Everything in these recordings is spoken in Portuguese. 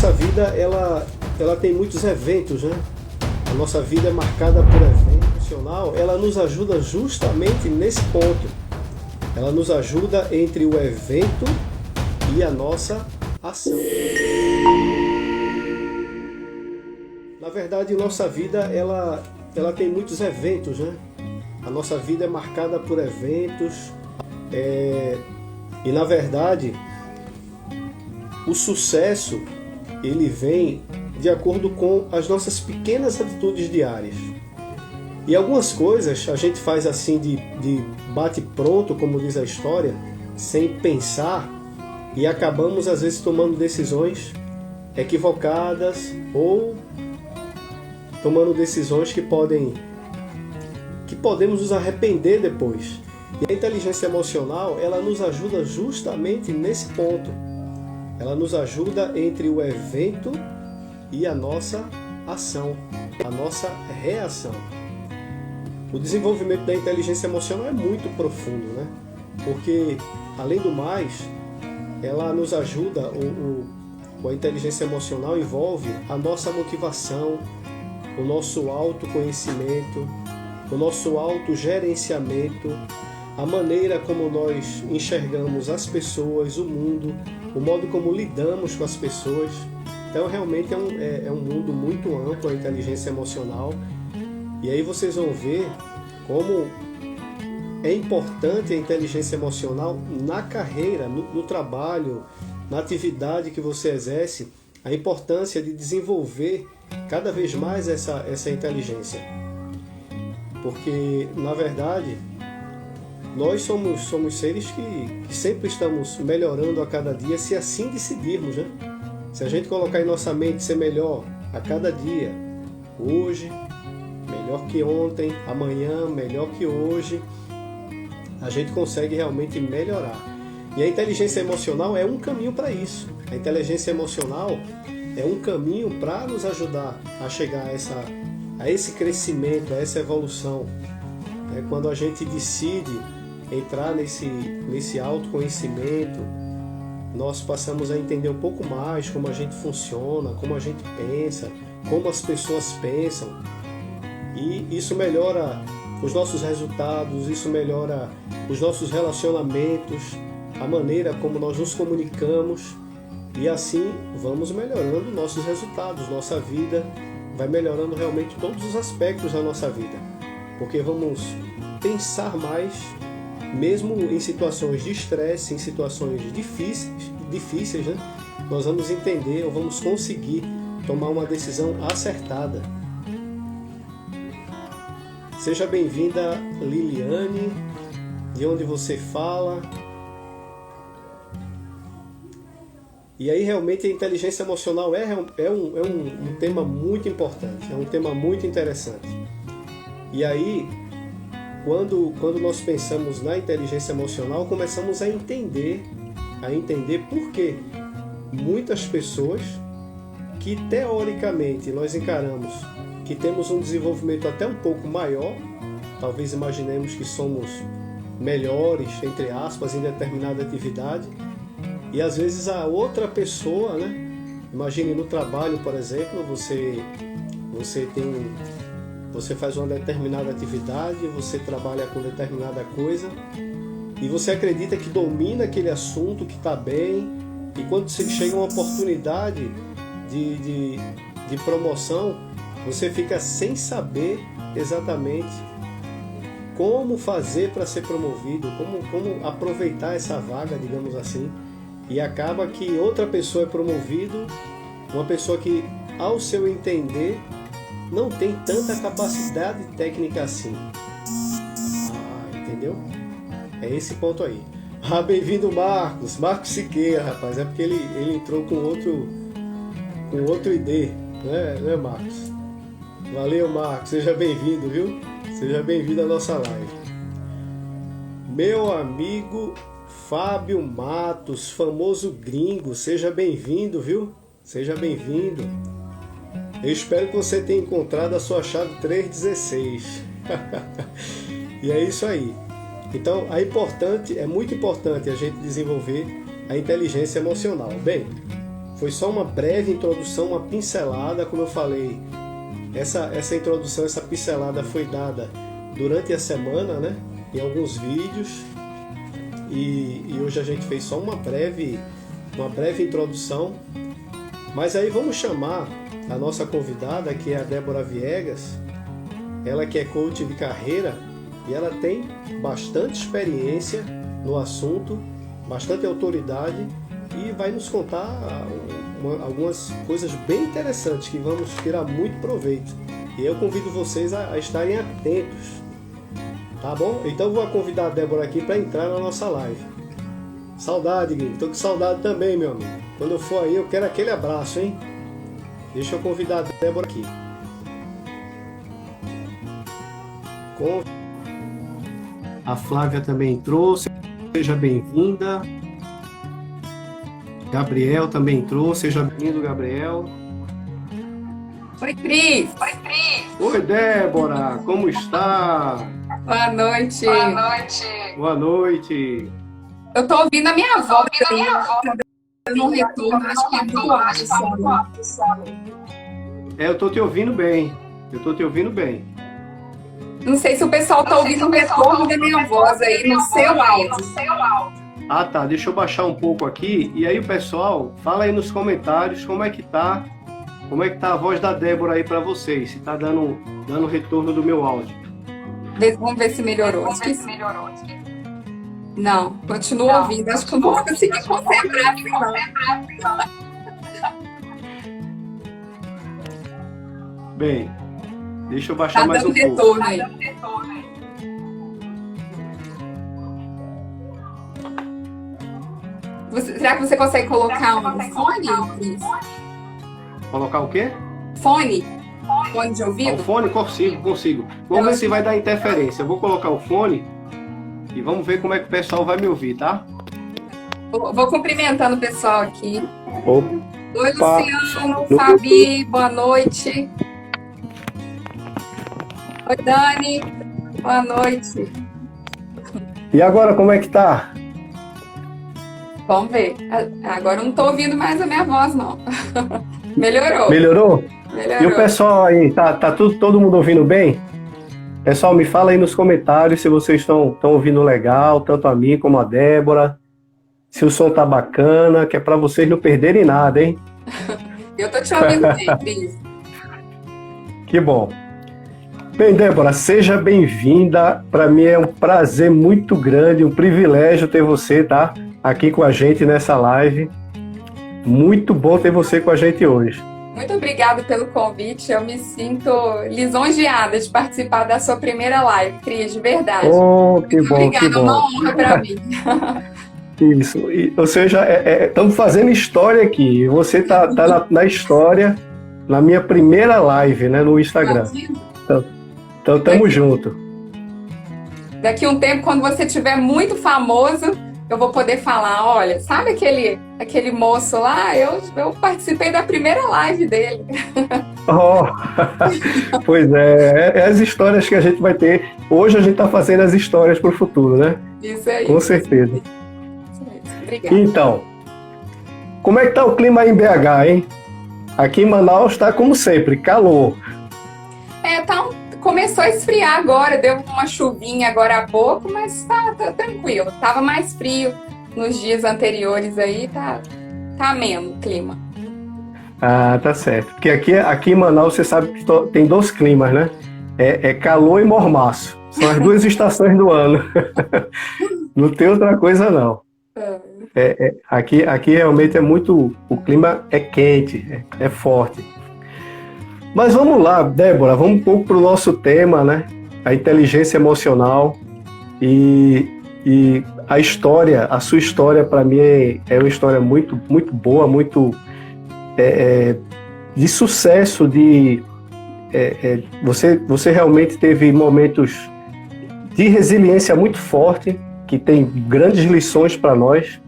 nossa vida, ela tem muitos eventos, né? A nossa vida é marcada por eventos. Emocional, ela nos ajuda justamente nesse ponto. Ela nos ajuda entre o evento e a nossa ação. Na verdade, nossa vida, ela tem muitos eventos, né? A nossa vida é marcada por eventos. E na verdade, o sucesso, ele vem de acordo com as nossas pequenas atitudes diárias. E algumas coisas a gente faz assim de bate-pronto, como diz a história, sem pensar, e acabamos às vezes tomando decisões equivocadas ou tomando decisões que podemos nos arrepender depois. E a inteligência emocional, ela nos ajuda justamente nesse ponto. Ela nos ajuda entre o evento e a nossa ação, a nossa reação. O desenvolvimento da inteligência emocional é muito profundo, né? Porque, além do mais, ela nos ajuda, a inteligência emocional envolve a nossa motivação, o nosso autoconhecimento, o nosso autogerenciamento, a maneira como nós enxergamos as pessoas, o mundo, o modo como lidamos com as pessoas. Então, realmente é um mundo muito amplo a inteligência emocional. E aí vocês vão ver como é importante a inteligência emocional na carreira, no trabalho, na atividade que você exerce, a importância de desenvolver cada vez mais essa inteligência. Porque, na verdade, nós somos seres que sempre estamos melhorando a cada dia, se assim decidirmos, né? Se a gente colocar em nossa mente ser melhor a cada dia, hoje, melhor que ontem, amanhã, melhor que hoje, a gente consegue realmente melhorar. E a inteligência emocional é um caminho para isso. A inteligência emocional é um caminho para nos ajudar a chegar a esse crescimento, a essa evolução. É quando a gente decide entrar nesse autoconhecimento, nós passamos a entender um pouco mais como a gente funciona, como a gente pensa, como as pessoas pensam. E isso melhora os nossos resultados, isso melhora os nossos relacionamentos, a maneira como nós nos comunicamos, e assim vamos melhorando nossos resultados, nossa vida vai melhorando realmente todos os aspectos da nossa vida, porque vamos pensar mais, mesmo em situações de estresse, em situações difíceis, né? Nós vamos entender ou vamos conseguir tomar uma decisão acertada. Seja bem-vinda, Liliane, de onde você fala. E aí realmente a inteligência emocional é um tema muito importante, é um tema muito interessante. E aí, quando nós pensamos na inteligência emocional, começamos a entender por que muitas pessoas que teoricamente nós encaramos que temos um desenvolvimento até um pouco maior, talvez imaginemos que somos melhores, entre aspas, em determinada atividade, e às vezes a outra pessoa, né? Imagine no trabalho, por exemplo, você faz uma determinada atividade, você trabalha com determinada coisa, e você acredita que domina aquele assunto, que está bem, e quando chega uma oportunidade de promoção, você fica sem saber exatamente como fazer para ser promovido, como aproveitar essa vaga, digamos assim, e acaba que outra pessoa é promovido, uma pessoa que, ao seu entender, não tem tanta capacidade técnica assim. Entendeu? É esse ponto aí. Bem-vindo, Marcos Siqueira, rapaz, é porque ele entrou com outro ID, né, Marcos? Valeu, Marcos, seja bem-vindo, viu? Seja bem-vindo à nossa live. Meu amigo Fábio Matos, famoso gringo, seja bem-vindo, viu? Seja bem-vindo. Eu espero que você tenha encontrado a sua chave 316. E é isso aí. Então, é muito importante a gente desenvolver a inteligência emocional. Bem, foi só uma breve introdução, uma pincelada, como eu falei. Essa introdução, essa pincelada foi dada durante a semana, né? Em alguns vídeos. E hoje a gente fez só uma breve introdução. Mas aí vamos chamar a nossa convidada, que é a Débora Viegas. Ela que é coach de carreira e ela tem bastante experiência no assunto, bastante autoridade e vai nos contar algumas coisas bem interessantes que vamos tirar muito proveito. E eu convido vocês a estarem atentos, tá bom? Então eu vou convidar a Débora aqui para entrar na nossa live. Saudade, Gui. Tô com saudade também, meu amigo. Quando eu for aí, eu quero aquele abraço, hein? Deixa eu convidar a Débora aqui. A Flávia também entrou, seja bem-vinda. Gabriel também entrou, seja bem-vindo, Gabriel. Oi, Cris. Oi, Débora, como está? Boa noite. Boa noite. Eu tô ouvindo a minha voz aí, dando um retorno, acho que é muito alto. Eu tô te ouvindo bem. Não sei se o pessoal tá ouvindo o retorno da minha voz aí no seu áudio. Ah, tá. Deixa eu baixar um pouco aqui. E aí, pessoal, fala aí nos comentários como é que tá a voz da Débora aí para vocês. Se tá dando retorno do meu áudio. Vamos ver se melhorou. Não, continuo ouvindo. Acho que eu não vou conseguir concentrar. Bem, deixa eu baixar mais um pouco. Retorno aí. Será que você consegue colocar um fone, Cris? Colocar o quê? Fone de ouvido? O fone? Consigo. Vamos ver se vai dar interferência. Eu vou colocar o fone e vamos ver como é que o pessoal vai me ouvir, tá? Vou cumprimentando o pessoal aqui. Opa. Oi, Luciano, Fabi, boa noite. Oi, Dani, boa noite. E agora, como é que tá? Vamos ver. Agora eu não tô ouvindo mais a minha voz, não. Melhorou? Melhorou? E o pessoal aí, tá todo mundo ouvindo bem? Pessoal, me fala aí nos comentários se vocês estão ouvindo legal, tanto a mim como a Débora. Se o som tá bacana, que é para vocês não perderem nada, hein? Eu tô te ouvindo bem, Cris. Que bom. Bem, Débora, seja bem-vinda. Para mim é um prazer muito grande, um privilégio ter você, tá? Aqui com a gente nessa live. Muito bom ter você com a gente hoje. Muito obrigada pelo convite. Eu me sinto lisonjeada de participar da sua primeira live, Cris, de verdade. Oh, que muito bom, obrigada, que bom. É uma honra para mim. Isso, ou seja, estamos fazendo história aqui. Você tá na história, na minha primeira live, né, no Instagram. Então estamos juntos. Daqui a um tempo, quando você estiver muito famoso, eu vou poder falar, olha, sabe aquele moço lá? Eu participei da primeira live dele. Oh, pois é as histórias que a gente vai ter. Hoje a gente está fazendo as histórias para o futuro, né? Isso aí. Com certeza. Obrigada. Então, como é que tá o clima aí em BH, hein? Aqui em Manaus está como sempre, calor. Começou a esfriar agora, deu uma chuvinha agora há pouco, mas tá tranquilo. Tava mais frio nos dias anteriores aí, tá ameno o clima. Ah, tá certo. Porque aqui em Manaus você sabe que tem dois climas, né? É calor e mormaço. São as duas estações do ano. Não tem outra coisa, não. Aqui realmente o clima é quente, é forte. Mas vamos lá, Débora, vamos um pouco para o nosso tema, né? A inteligência emocional e a sua história para mim é uma história muito, muito boa, muito de sucesso, você realmente teve momentos de resiliência muito forte, que tem grandes lições para nós.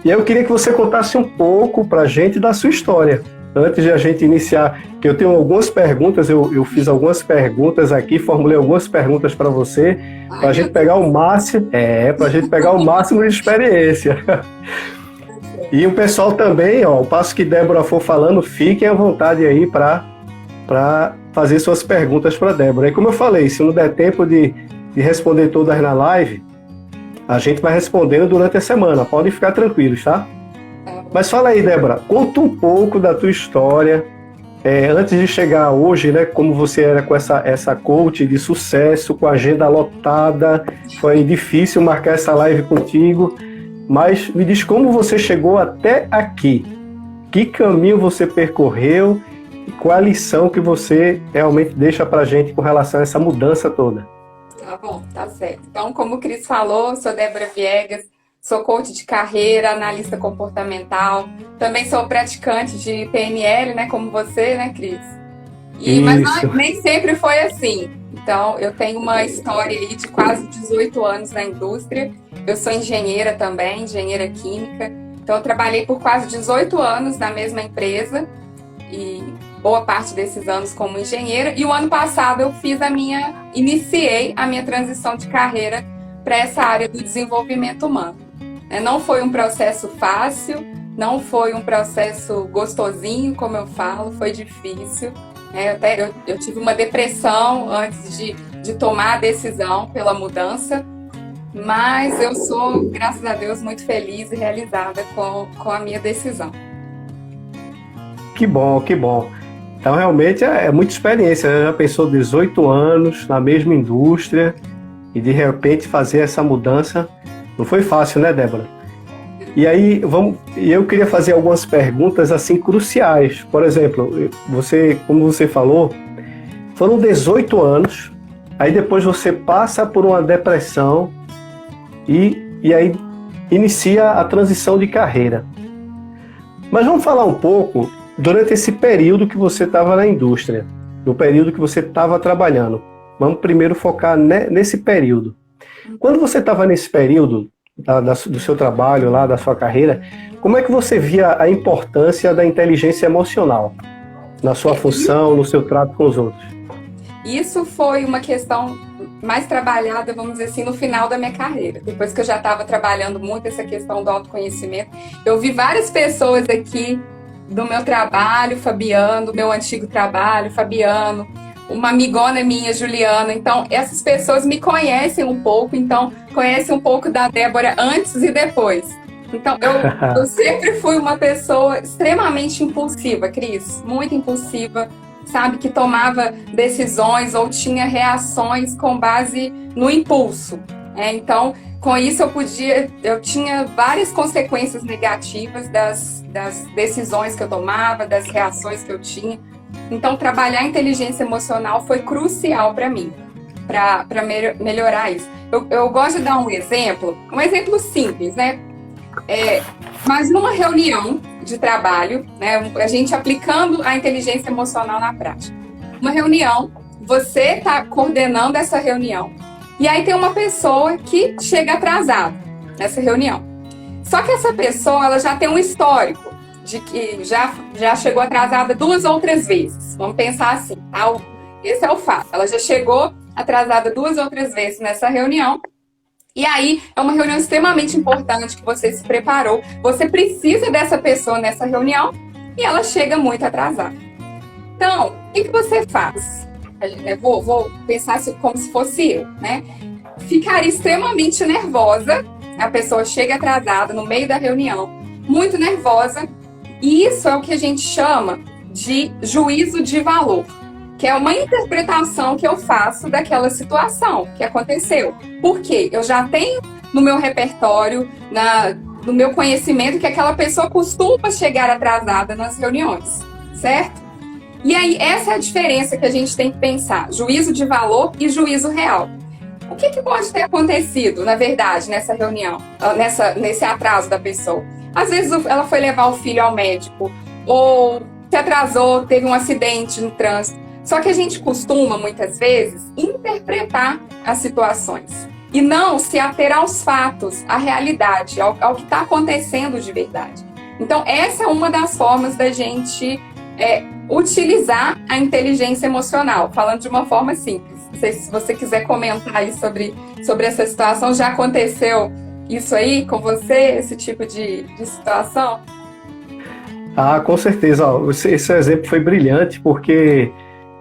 E aí eu queria que você contasse um pouco para a gente da sua história. Antes de a gente iniciar, que eu tenho algumas perguntas, eu fiz algumas perguntas aqui, formulei algumas perguntas para você, para a gente pegar o máximo, de experiência. E o pessoal também, ó, ao passo que Débora for falando, fiquem à vontade aí para fazer suas perguntas para Débora. E como eu falei, se não der tempo de responder todas na live, a gente vai respondendo durante a semana. Podem ficar tranquilos, tá? Mas fala aí, Débora, conta um pouco da tua história. Antes de chegar hoje, né, como você era com essa coach de sucesso, com a agenda lotada, foi difícil marcar essa live contigo, mas me diz como você chegou até aqui, que caminho você percorreu e qual a lição que você realmente deixa pra gente com relação a essa mudança toda. Tá bom, tá certo. Então, como o Cris falou, sou Débora Viegas, sou coach de carreira, analista comportamental, também sou praticante de PNL, né, como você, né, Cris? Mas nem sempre foi assim. Então, eu tenho uma história aí de quase 18 anos na indústria. Eu sou engenheira também, engenheira química. Então, eu trabalhei por quase 18 anos na mesma empresa e boa parte desses anos como engenheira. E o ano passado eu iniciei a minha transição de carreira para essa área do desenvolvimento humano. Não foi um processo fácil, não foi um processo gostosinho, como eu falo, foi difícil. Eu tive uma depressão antes de tomar a decisão pela mudança, mas eu sou, graças a Deus, muito feliz e realizada com a minha decisão. Que bom, que bom. Então, realmente, é muita experiência, né? Já pensou 18 anos na mesma indústria e, de repente, fazer essa mudança não foi fácil, né, Débora? E aí, eu queria fazer algumas perguntas, assim, cruciais. Por exemplo, como você falou, foram 18 anos, aí depois você passa por uma depressão e aí inicia a transição de carreira. Mas vamos falar um pouco durante esse período que você estava na indústria, no período que você estava trabalhando. Vamos primeiro focar nesse período. Quando você estava nesse período do seu trabalho, lá da sua carreira, como é que você via a importância da inteligência emocional na sua função, no seu trato com os outros? Isso foi uma questão mais trabalhada, vamos dizer assim, no final da minha carreira. Depois que eu já estava trabalhando muito essa questão do autoconhecimento, eu vi várias pessoas aqui do meu trabalho, Fabiano, do meu antigo trabalho, Fabiano, uma amigona minha, Juliana. Então, essas pessoas me conhecem um pouco, conhecem um pouco da Débora antes e depois. Então, eu sempre fui uma pessoa extremamente impulsiva, Cris, muito impulsiva, sabe, que tomava decisões ou tinha reações com base no impulso. Então, com isso eu tinha várias consequências negativas das decisões que eu tomava, das reações que eu tinha. Então, trabalhar a inteligência emocional foi crucial para mim, para melhorar isso. Eu gosto de dar um exemplo simples, né? Mas numa reunião de trabalho, né, a gente aplicando a inteligência emocional na prática. Uma reunião, você está coordenando essa reunião, e aí tem uma pessoa que chega atrasada nessa reunião. Só que essa pessoa, ela já tem um histórico de que já chegou atrasada 2 ou 3 vezes. Vamos pensar assim, tá? Esse é o fato. Ela já chegou atrasada 2 ou 3 vezes nessa reunião. E aí, é uma reunião extremamente importante que você se preparou. Você precisa dessa pessoa nessa reunião e ela chega muito atrasada. Então, o que você faz? Eu vou pensar como se fosse eu, né? Ficaria extremamente nervosa. A pessoa chega atrasada no meio da reunião, muito nervosa. E isso é o que a gente chama de juízo de valor, que é uma interpretação que eu faço daquela situação que aconteceu. Porque eu já tenho no meu repertório, no meu conhecimento, que aquela pessoa costuma chegar atrasada nas reuniões, certo? E aí, essa é a diferença que a gente tem que pensar, juízo de valor e juízo real. O que pode ter acontecido, na verdade, nessa reunião, nesse atraso da pessoa? Às vezes ela foi levar o filho ao médico, ou se atrasou, teve um acidente no trânsito. Só que a gente costuma, muitas vezes, interpretar as situações e não se ater aos fatos, à realidade, ao que está acontecendo de verdade. Então, essa é uma das formas da gente utilizar a inteligência emocional, falando de uma forma simples. Não sei se você quiser comentar aí sobre essa situação. Já aconteceu isso aí com você, esse tipo de situação? Ah, com certeza. Ó, esse exemplo foi brilhante, porque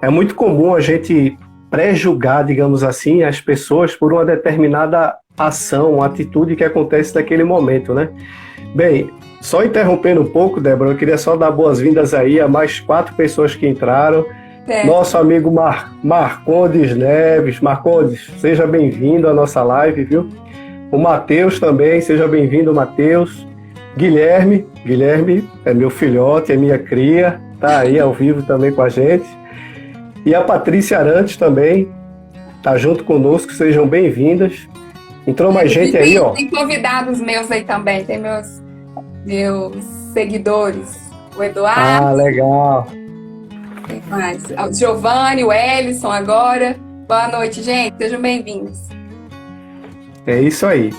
é muito comum a gente pré-julgar, digamos assim, as pessoas por uma determinada ação, uma atitude que acontece naquele momento, né? Bem, só interrompendo um pouco, Débora, eu queria só dar boas-vindas aí a mais 4 pessoas que entraram. Nosso amigo Marcondes Neves. Marcondes, seja bem-vindo à nossa live, viu? O Matheus também, seja bem-vindo, Matheus. Guilherme é meu filhote, é minha cria, tá aí ao vivo também com a gente. E a Patrícia Arantes também tá junto conosco, sejam bem-vindas. Entrou mais gente aí, ó. Tem convidados meus aí também, tem meus seguidores. O Eduardo. Ah, legal. Tem mais. O Giovanni, o Ellison agora. Boa noite, gente. Sejam bem-vindos. É isso aí.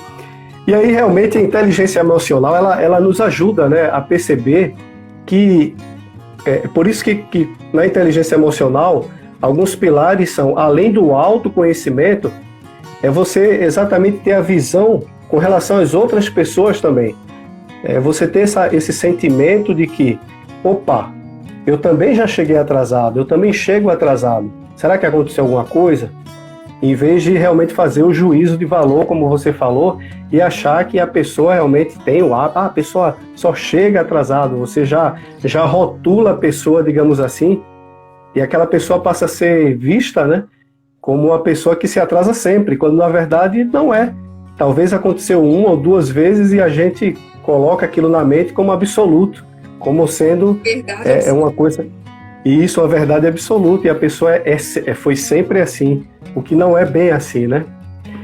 E aí, realmente, a inteligência emocional, ela nos ajuda, né, a perceber que... por isso que na inteligência emocional, alguns pilares são, além do autoconhecimento, é você exatamente ter a visão com relação às outras pessoas também. É você ter esse sentimento de que, opa, eu também já cheguei atrasado, eu também chego atrasado. Será que aconteceu alguma coisa? Em vez de realmente fazer o juízo de valor, como você falou, e achar que a pessoa realmente tem o hábito, a pessoa só chega atrasado, você já rotula a pessoa, digamos assim, e aquela pessoa passa a ser vista, né, como uma pessoa que se atrasa sempre, quando na verdade não é. Talvez aconteceu 1 ou 2 vezes e a gente coloca aquilo na mente como absoluto, como sendo uma coisa... E isso é uma verdade absoluta, e a pessoa foi sempre assim, o que não é bem assim, né?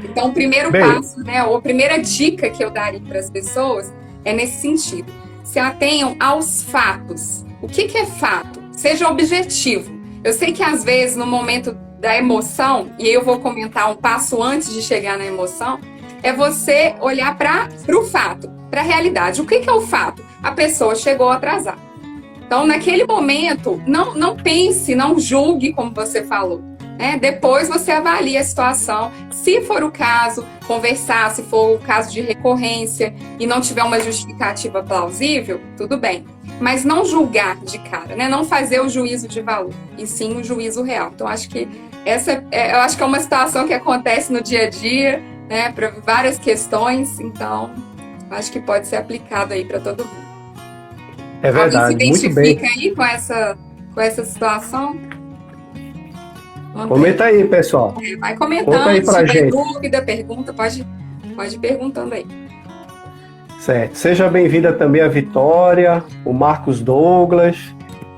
Então, o primeiro passo, né, ou a primeira dica que eu daria para as pessoas é nesse sentido. Se atenham aos fatos. O que é fato? Seja objetivo. Eu sei que, às vezes, no momento da emoção, e eu vou comentar um passo antes de chegar na emoção, é você olhar para o fato, para a realidade. O que é o fato? A pessoa chegou atrasada. Então, naquele momento, não pense, não julgue, como você falou. Né? Depois você avalia a situação. Se for o caso, conversar, se for o caso de recorrência e não tiver uma justificativa plausível, tudo bem. Mas não julgar de cara, né? Não fazer o juízo de valor, e sim o juízo real. Então, acho que eu acho que é uma situação que acontece no dia a dia, né? Para várias questões. Então, acho que pode ser aplicado aí para todo mundo. É verdade, alguém se muito bem. Aí com essa situação? Comenta aí, pessoal. Vai comentando. Conta aí pra gente. Dúvida, pergunta, pode ir perguntando aí. Certo. Seja bem-vinda também a Vitória, o Marcos Douglas.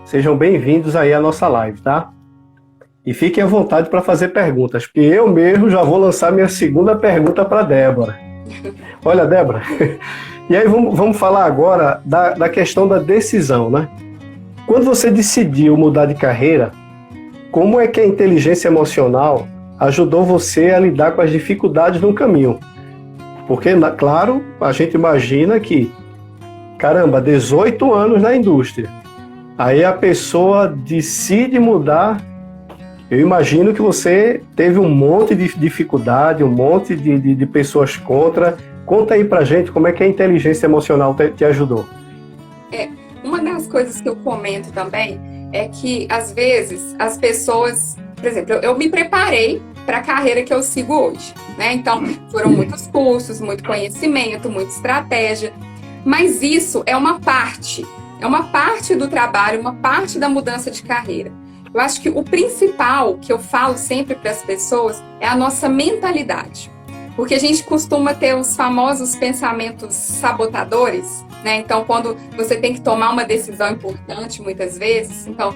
Sejam bem-vindos aí à nossa live, tá? E fiquem à vontade para fazer perguntas, porque eu mesmo já vou lançar minha segunda pergunta para Débora. Olha, Débora, e aí vamos falar agora da questão da decisão, né? Quando você decidiu mudar de carreira, como é que a inteligência emocional ajudou você a lidar com as dificuldades no caminho? Porque, claro, a gente imagina que, caramba, 18 anos na indústria, aí a pessoa decide mudar. Eu imagino que você teve um monte de dificuldade, um monte de pessoas contra. Conta aí pra gente como é que a inteligência emocional te ajudou. Uma das coisas que eu comento também é que, às vezes, as pessoas... Por exemplo, eu me preparei para a carreira que eu sigo hoje, né? Então, foram muitos cursos, muito conhecimento, muita estratégia. Mas isso é uma parte do trabalho, uma parte da mudança de carreira. Eu acho que o principal que eu falo sempre para as pessoas é a nossa mentalidade. Porque a gente costuma ter os famosos pensamentos sabotadores, né? Então, quando você tem que tomar uma decisão importante, muitas vezes, então,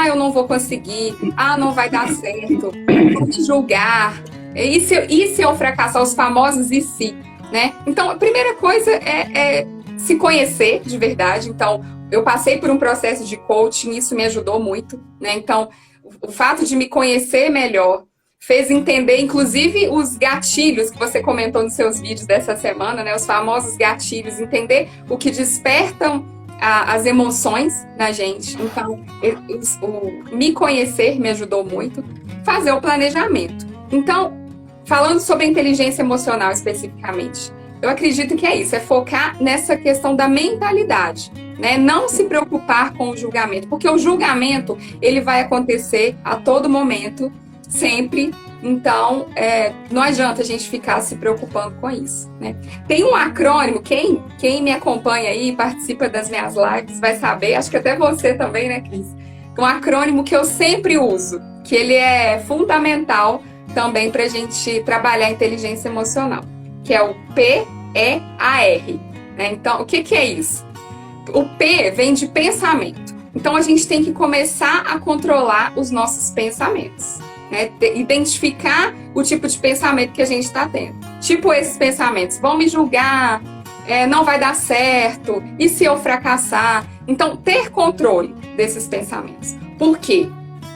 eu não vou conseguir, não vai dar certo, vou me julgar, e se eu fracassar, os famosos e se, né? Então, a primeira coisa é se conhecer de verdade. Então, eu passei por um processo de coaching, isso me ajudou muito, né? Então, o fato de me conhecer melhor fez entender, inclusive, os gatilhos que você comentou nos seus vídeos dessa semana, né? Os famosos gatilhos, entender o que despertam as emoções na gente. Então, me conhecer me ajudou muito. Fazer o planejamento. Então, falando sobre a inteligência emocional especificamente, eu acredito que é isso, é focar nessa questão da mentalidade, né? Não se preocupar com o julgamento, porque o julgamento, ele vai acontecer a todo momento, sempre. Então, não adianta a gente ficar se preocupando com isso, né? Tem um acrônimo, quem me acompanha aí, participa das minhas lives, vai saber, acho que até você também, né, Cris? Um acrônimo que eu sempre uso, que ele é fundamental também para a gente trabalhar a inteligência emocional, que é o PEAR, né? Então, o que é isso? O P vem de pensamento. Então, a gente tem que começar a controlar os nossos pensamentos. Né? Identificar o tipo de pensamento que a gente está tendo. Tipo esses pensamentos, vão me julgar, não vai dar certo, e se eu fracassar? Então, ter controle desses pensamentos. Por quê?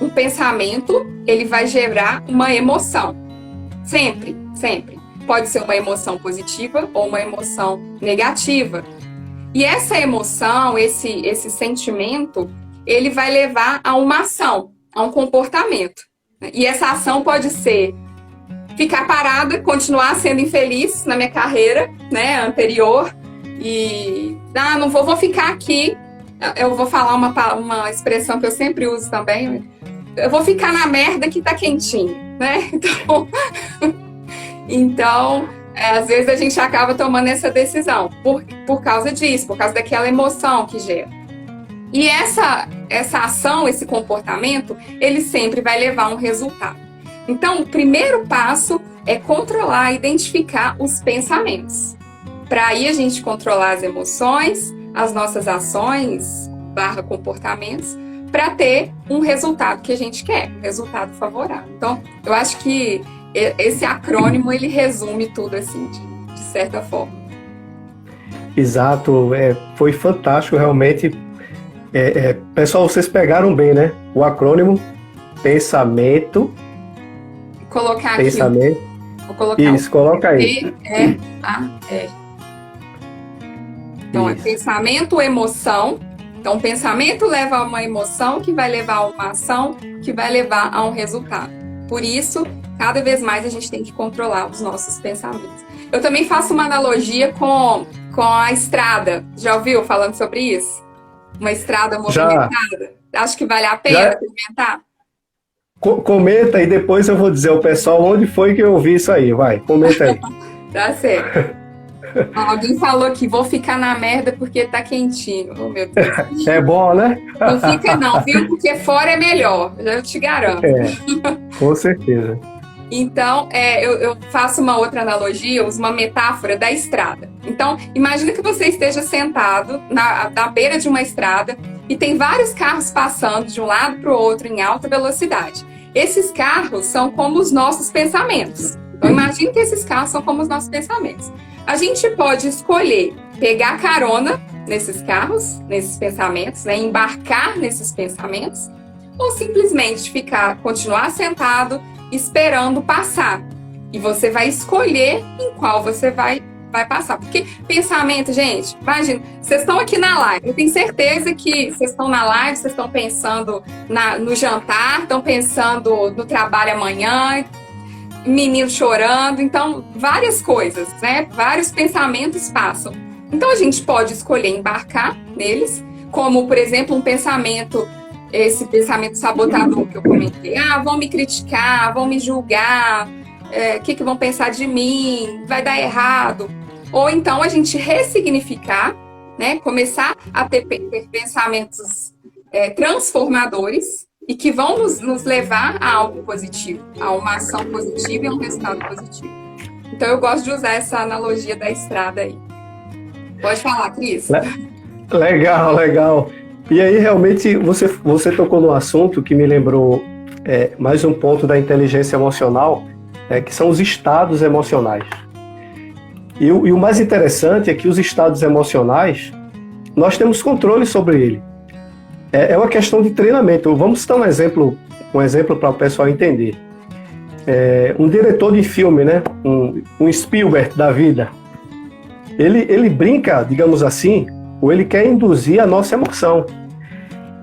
Um pensamento, ele vai gerar uma emoção. Sempre, sempre. Pode ser uma emoção positiva ou uma emoção negativa. E essa emoção, esse sentimento, ele vai levar a uma ação, a um comportamento. E essa ação pode ser ficar parada, continuar sendo infeliz na minha carreira, né, anterior, e não vou ficar aqui. Eu vou falar uma expressão que eu sempre uso também. Eu vou ficar na merda que tá quentinho, né? Então, às vezes a gente acaba tomando essa decisão por causa disso, por causa daquela emoção que gera. E essa ação, esse comportamento, ele sempre vai levar a um resultado. Então, o primeiro passo é controlar, identificar os pensamentos. Para aí a gente controlar as emoções, as nossas ações, comportamentos, para ter um resultado que a gente quer, um resultado favorável. Então, eu acho que esse acrônimo, ele resume tudo assim, de certa forma. Exato, foi fantástico, realmente. Pessoal, vocês pegaram bem, né? O acrônimo pensamento. Vou colocar pensamento. Aqui. Vou colocar isso, coloca aí. PEAR. Então, isso. É pensamento, emoção. Então, o pensamento leva a uma emoção, que vai levar a uma ação, que vai levar a um resultado. Por isso, cada vez mais a gente tem que controlar os nossos pensamentos. Eu também faço uma analogia com a estrada. Já ouviu falando sobre isso? Uma estrada movimentada? Já. Acho que vale a pena comentar? Comenta e depois eu vou dizer ao pessoal onde foi que eu ouvi isso aí. Vai, comenta aí. Tá certo. Alguém falou que vou ficar na merda porque tá quentinho. Oh, meu Deus. É bom, né? Não fica não, viu? Porque fora é melhor, eu te garanto. Com certeza. Então, eu faço uma outra analogia, uso uma metáfora da estrada. Então, imagina que você esteja sentado na beira de uma estrada e tem vários carros passando de um lado para o outro em alta velocidade. Esses carros são como os nossos pensamentos. Então, imagine que esses carros são como os nossos pensamentos. A gente pode escolher pegar carona nesses carros, nesses pensamentos, né, embarcar nesses pensamentos, ou simplesmente continuar sentado esperando passar. E você vai escolher em qual você vai passar. Porque pensamento, gente, imagina, vocês estão aqui na live, eu tenho certeza que vocês estão na live, vocês estão pensando no jantar, estão pensando no trabalho amanhã, menino chorando, então várias coisas, né? Vários pensamentos passam. Então a gente pode escolher embarcar neles, como, por exemplo, esse pensamento sabotador que eu comentei. Vão me criticar, vão me julgar, o que vão pensar de mim, vai dar errado. Ou então a gente ressignificar, né? Começar a ter pensamentos transformadores e que vão nos levar a algo positivo, a uma ação positiva e a um resultado positivo. Então eu gosto de usar essa analogia da estrada aí. Pode falar, Cris. Legal. E aí, realmente, você tocou num assunto que me lembrou mais um ponto da inteligência emocional, que são os estados emocionais. E o mais interessante é que os estados emocionais, nós temos controle sobre ele. É uma questão de treinamento. Vamos citar um exemplo para o pessoal entender. Um diretor de filme, né? Um Spielberg da vida, ele brinca, digamos assim, ou ele quer induzir a nossa emoção.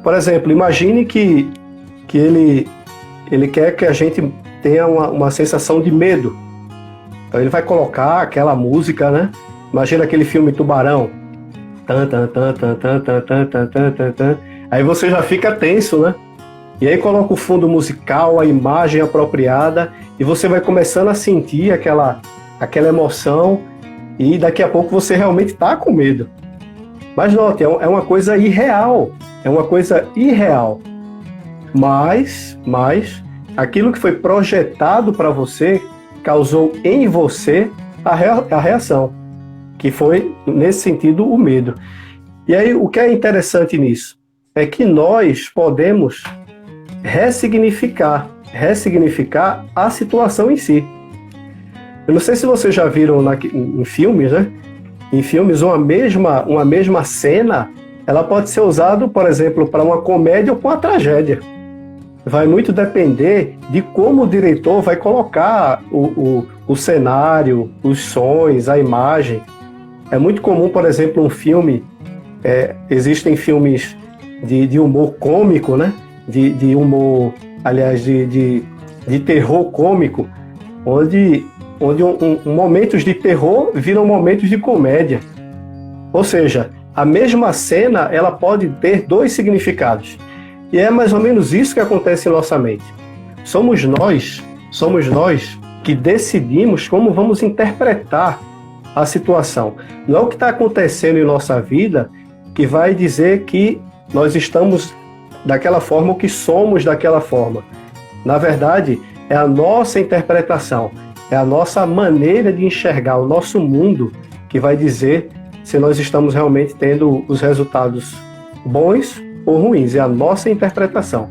Por exemplo, imagine que ele quer que a gente tenha uma sensação de medo. Então ele vai colocar aquela música, né? Imagina aquele filme Tubarão. Tan, tan, tan, tan, tan, tan, tan, tan, tan, tan, tan. Aí você já fica tenso, né? E aí coloca o fundo musical, a imagem apropriada, e você vai começando a sentir aquela emoção, e daqui a pouco você realmente está com medo. Mas note, é uma coisa irreal. É uma coisa irreal. Mas aquilo que foi projetado para você causou em você a reação, que foi, nesse sentido, o medo. E aí, o que é interessante nisso? É que nós podemos ressignificar a situação em si. Eu não sei se vocês já viram em filmes, né? Em filmes, uma mesma cena, ela pode ser usada, por exemplo, para uma comédia ou para uma tragédia. Vai muito depender de como o diretor vai colocar o cenário, os sons, a imagem. É muito comum, por exemplo, um filme... existem filmes de humor cômico, né? De humor, aliás, de terror cômico, onde momentos de terror viram momentos de comédia. Ou seja, a mesma cena ela pode ter dois significados. E é mais ou menos isso que acontece em nossa mente. Somos nós que decidimos como vamos interpretar a situação. Não é o que está acontecendo em nossa vida que vai dizer que nós estamos daquela forma ou que somos daquela forma. Na verdade, é a nossa interpretação, é a nossa maneira de enxergar o nosso mundo que vai dizer se nós estamos realmente tendo os resultados bons ou ruins. É a nossa interpretação.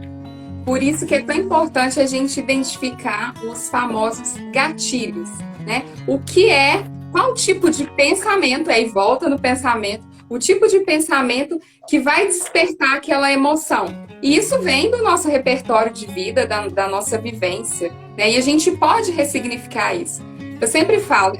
Por isso que é tão importante a gente identificar os famosos gatilhos, né? Qual tipo de pensamento, aí volta no pensamento, o tipo de pensamento que vai despertar aquela emoção. E isso vem do nosso repertório de vida, da nossa vivência, né? E a gente pode ressignificar isso. Eu sempre falo,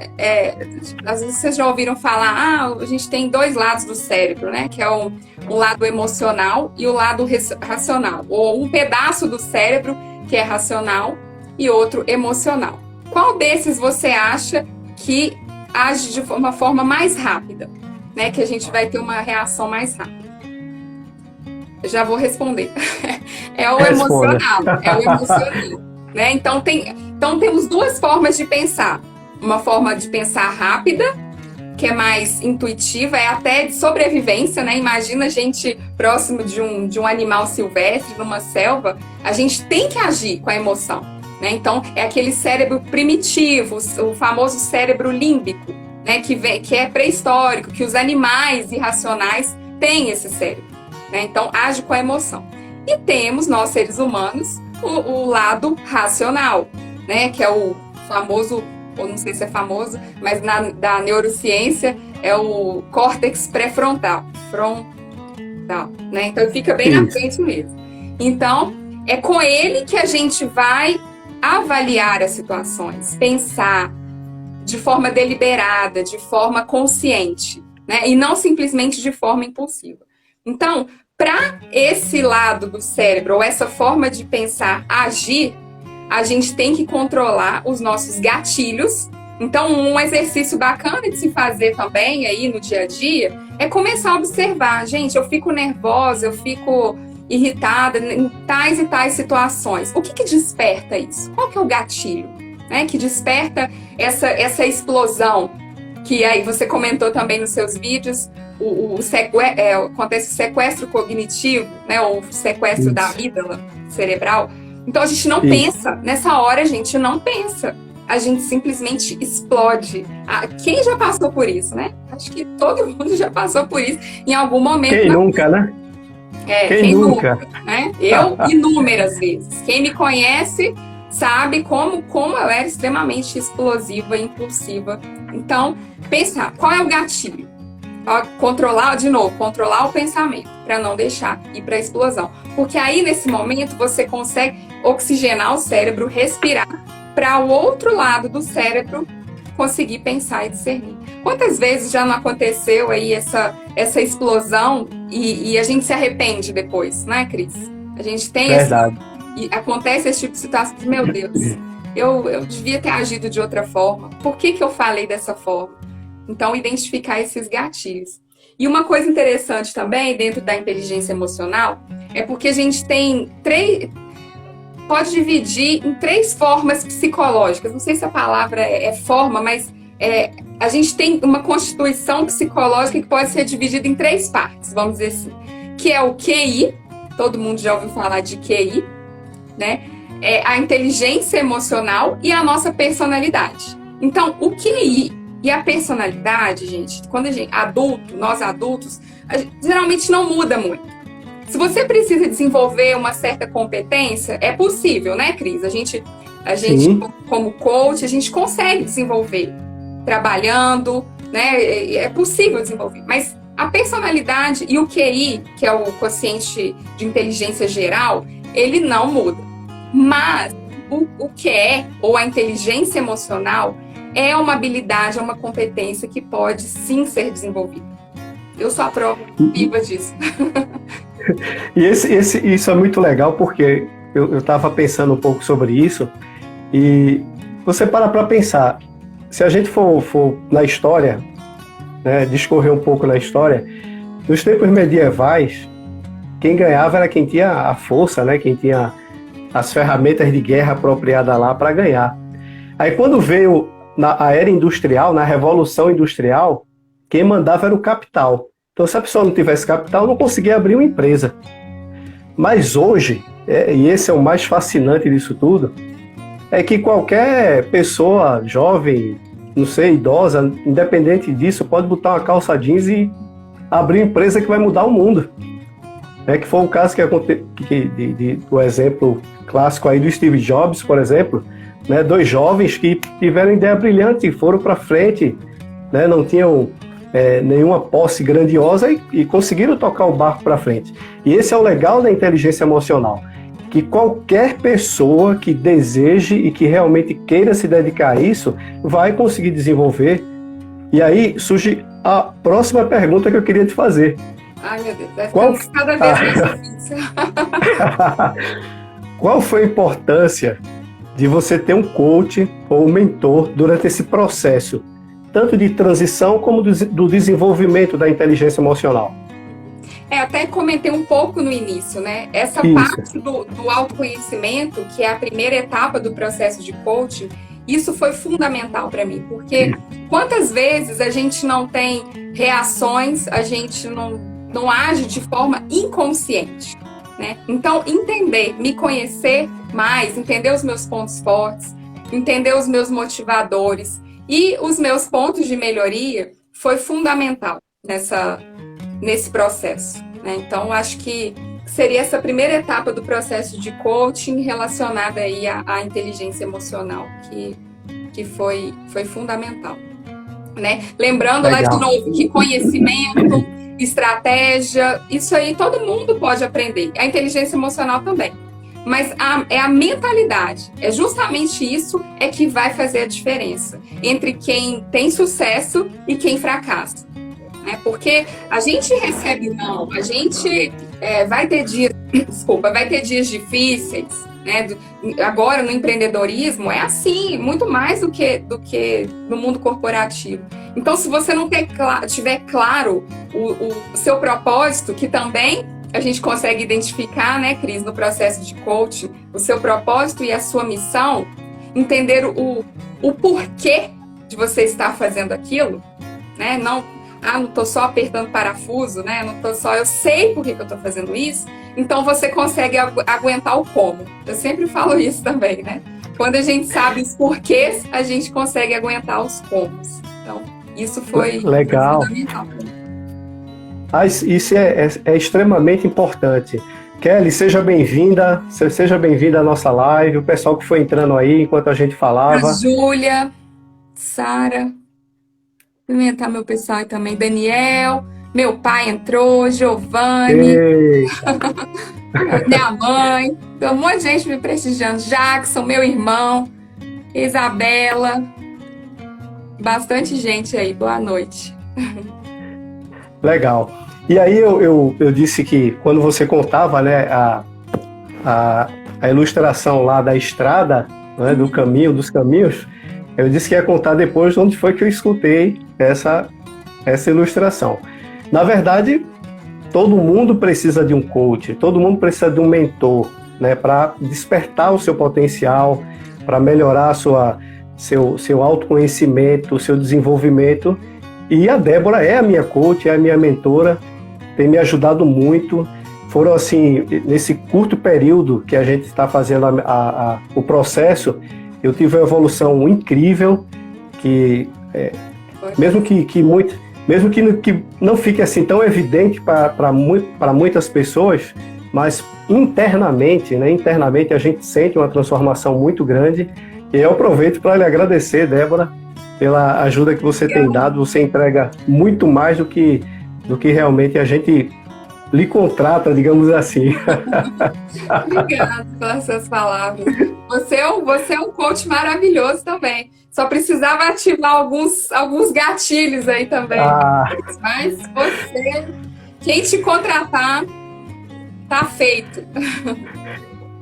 às vezes vocês já ouviram falar, a gente tem dois lados do cérebro, né? Que é o lado emocional e o lado racional. Ou um pedaço do cérebro que é racional e outro emocional. Qual desses você acha que age de uma forma mais rápida? Né? Que a gente vai ter uma reação mais rápida. Eu já vou responder. É o emocional. Né? Então temos duas formas de pensar. Uma forma de pensar rápida, que é mais intuitiva, é até de sobrevivência, né? Imagina a gente próximo de um animal silvestre, numa selva, a gente tem que agir com a emoção, né? Então, é aquele cérebro primitivo, o famoso cérebro límbico, né? Que é pré-histórico, que os animais irracionais têm esse cérebro, né? Então, age com a emoção. E temos, nós seres humanos, o lado racional, né? Que é o famoso, ou não sei se é famoso, mas da neurociência é o córtex pré-frontal, né? Então fica bem na frente mesmo. Então é com ele que a gente vai avaliar as situações, pensar de forma deliberada, de forma consciente, né? E não simplesmente de forma impulsiva. Então, para esse lado do cérebro, ou essa forma de pensar agir, a gente tem que controlar os nossos gatilhos. Então, um exercício bacana de se fazer também aí no dia a dia é começar a observar. Gente, eu fico nervosa, eu fico irritada em tais e tais situações. O que desperta isso? Qual que é o gatilho, né, que desperta essa explosão? Que aí você comentou também nos seus vídeos, acontece o sequestro cognitivo, né, ou o sequestro da amígdala cerebral. Então a gente não pensa, nessa hora a gente não pensa, a gente simplesmente explode. Quem já passou por isso, né? Acho que todo mundo já passou por isso em algum momento. Quem nunca, né? Quem nunca, né? Eu, inúmeras vezes. Quem me conhece sabe como eu era extremamente explosiva e impulsiva. Então, pensar, qual é o gatilho? Controlar o pensamento, para não deixar ir para a explosão. Porque aí, nesse momento, você consegue oxigenar o cérebro, respirar, para o outro lado do cérebro conseguir pensar e discernir. Quantas vezes já não aconteceu aí essa explosão e a gente se arrepende depois, né, Cris? A gente tem e acontece esse tipo de situação, meu Deus, eu devia ter agido de outra forma. Por que eu falei dessa forma? Então, identificar esses gatilhos. E uma coisa interessante também, dentro da inteligência emocional, é porque a gente tem pode dividir em 3 formas psicológicas. Não sei se a palavra é forma, mas a gente tem uma constituição psicológica que pode ser dividida em 3 partes, vamos dizer assim. Que é o QI, todo mundo já ouviu falar de QI, né? A inteligência emocional e a nossa personalidade. Então, o QI e a personalidade, gente, quando nós adultos, geralmente não muda muito. Se você precisa desenvolver uma certa competência, é possível, né, Cris? A gente como coach, a gente consegue desenvolver trabalhando, né? É possível desenvolver. Mas a personalidade e o QI, que é o quociente de inteligência geral, ele não muda. Mas o QE, ou a inteligência emocional, é uma habilidade, é uma competência que pode sim ser desenvolvida. Eu sou a prova viva disso. E isso é muito legal, porque eu estava pensando um pouco sobre isso, e você para pensar, se a gente for na história, né, discorrer um pouco na história, nos tempos medievais, quem ganhava era quem tinha a força, né, quem tinha as ferramentas de guerra apropriadas lá para ganhar. Aí quando veio a era industrial, na Revolução Industrial, quem mandava era o capital. Então, se a pessoa não tivesse capital, não conseguia abrir uma empresa. Mas hoje, e esse é o mais fascinante disso tudo, é que qualquer pessoa jovem, não sei, idosa, independente disso, pode botar uma calça jeans e abrir uma empresa que vai mudar o mundo. Que foi o caso do exemplo clássico aí do Steve Jobs, por exemplo, né, 2 jovens que tiveram ideia brilhante e foram para frente, né, não tinham nenhuma posse grandiosa e conseguiram tocar o barco para frente. E esse é o legal da inteligência emocional, que qualquer pessoa que deseje e que realmente queira se dedicar a isso vai conseguir desenvolver. E aí surge a próxima pergunta que eu queria te fazer. Ai, meu Deus, vai ficando cada vez mais difícil. Qual foi a importância de você ter um coach ou um mentor durante esse processo, tanto de transição como do desenvolvimento da inteligência emocional? Até comentei um pouco no início, né? Essa parte do autoconhecimento, que é a primeira etapa do processo de coaching, isso foi fundamental para mim, porque quantas vezes a gente não tem reações, a gente não age de forma inconsciente, né? Então, me conhecer mais, entender os meus pontos fortes, entender os meus motivadores e os meus pontos de melhoria foi fundamental nesse processo, né? Então, acho que seria essa primeira etapa do processo de coaching relacionada aí à inteligência emocional, que foi fundamental, né? Lembrando lá de novo que conhecimento, estratégia, isso aí todo mundo pode aprender, a inteligência emocional também. Mas é a mentalidade, é justamente isso que vai fazer a diferença entre quem tem sucesso e quem fracassa. Né? Porque a gente recebe não, a gente vai ter dias difíceis, né? Agora no empreendedorismo é assim, muito mais do que no mundo corporativo. Então, se você não tiver claro o seu propósito, que também a gente consegue identificar, né, Cris, no processo de coaching, o seu propósito e a sua missão, entender o porquê de você estar fazendo aquilo, né? Não estou só apertando parafuso, né? Eu sei por que eu estou fazendo isso, então você consegue aguentar o como. Eu sempre falo isso também, né? Quando a gente sabe os porquês, a gente consegue aguentar os comos. Então, isso foi legal. Fundamental para mim. Isso é extremamente importante. Kelly, seja bem-vinda à nossa live, o pessoal que foi entrando aí enquanto a gente falava. A Júlia, Sara, cumprimentar meu pessoal aí também, Daniel, meu pai entrou, Giovanni, minha mãe, tem um monte de gente me prestigiando, Jackson, meu irmão, Isabela, bastante gente aí, boa noite. Legal. E aí eu disse que quando você contava, né, a ilustração lá da estrada, né, dos caminhos, Eu disse que ia contar depois onde foi que eu escutei essa ilustração. Na verdade, todo mundo precisa de um coach, todo mundo precisa de um mentor, né, para despertar o seu potencial, para melhorar seu autoconhecimento, o seu desenvolvimento. E a Débora é a minha coach, é a minha mentora, tem me ajudado muito. Foram assim, nesse curto período que a gente está fazendo o processo, eu tive uma evolução incrível, que mesmo que não fique assim tão evidente para muitas pessoas, mas internamente, né, internamente a gente sente uma transformação muito grande. E eu aproveito para lhe agradecer, Débora, pela ajuda que você tem dado. Você entrega muito mais do que realmente a gente lhe contrata, digamos assim. Obrigada pelas suas palavras. Você é um coach maravilhoso também. Só precisava ativar alguns gatilhos aí também. Mas quem te contratar, tá feito.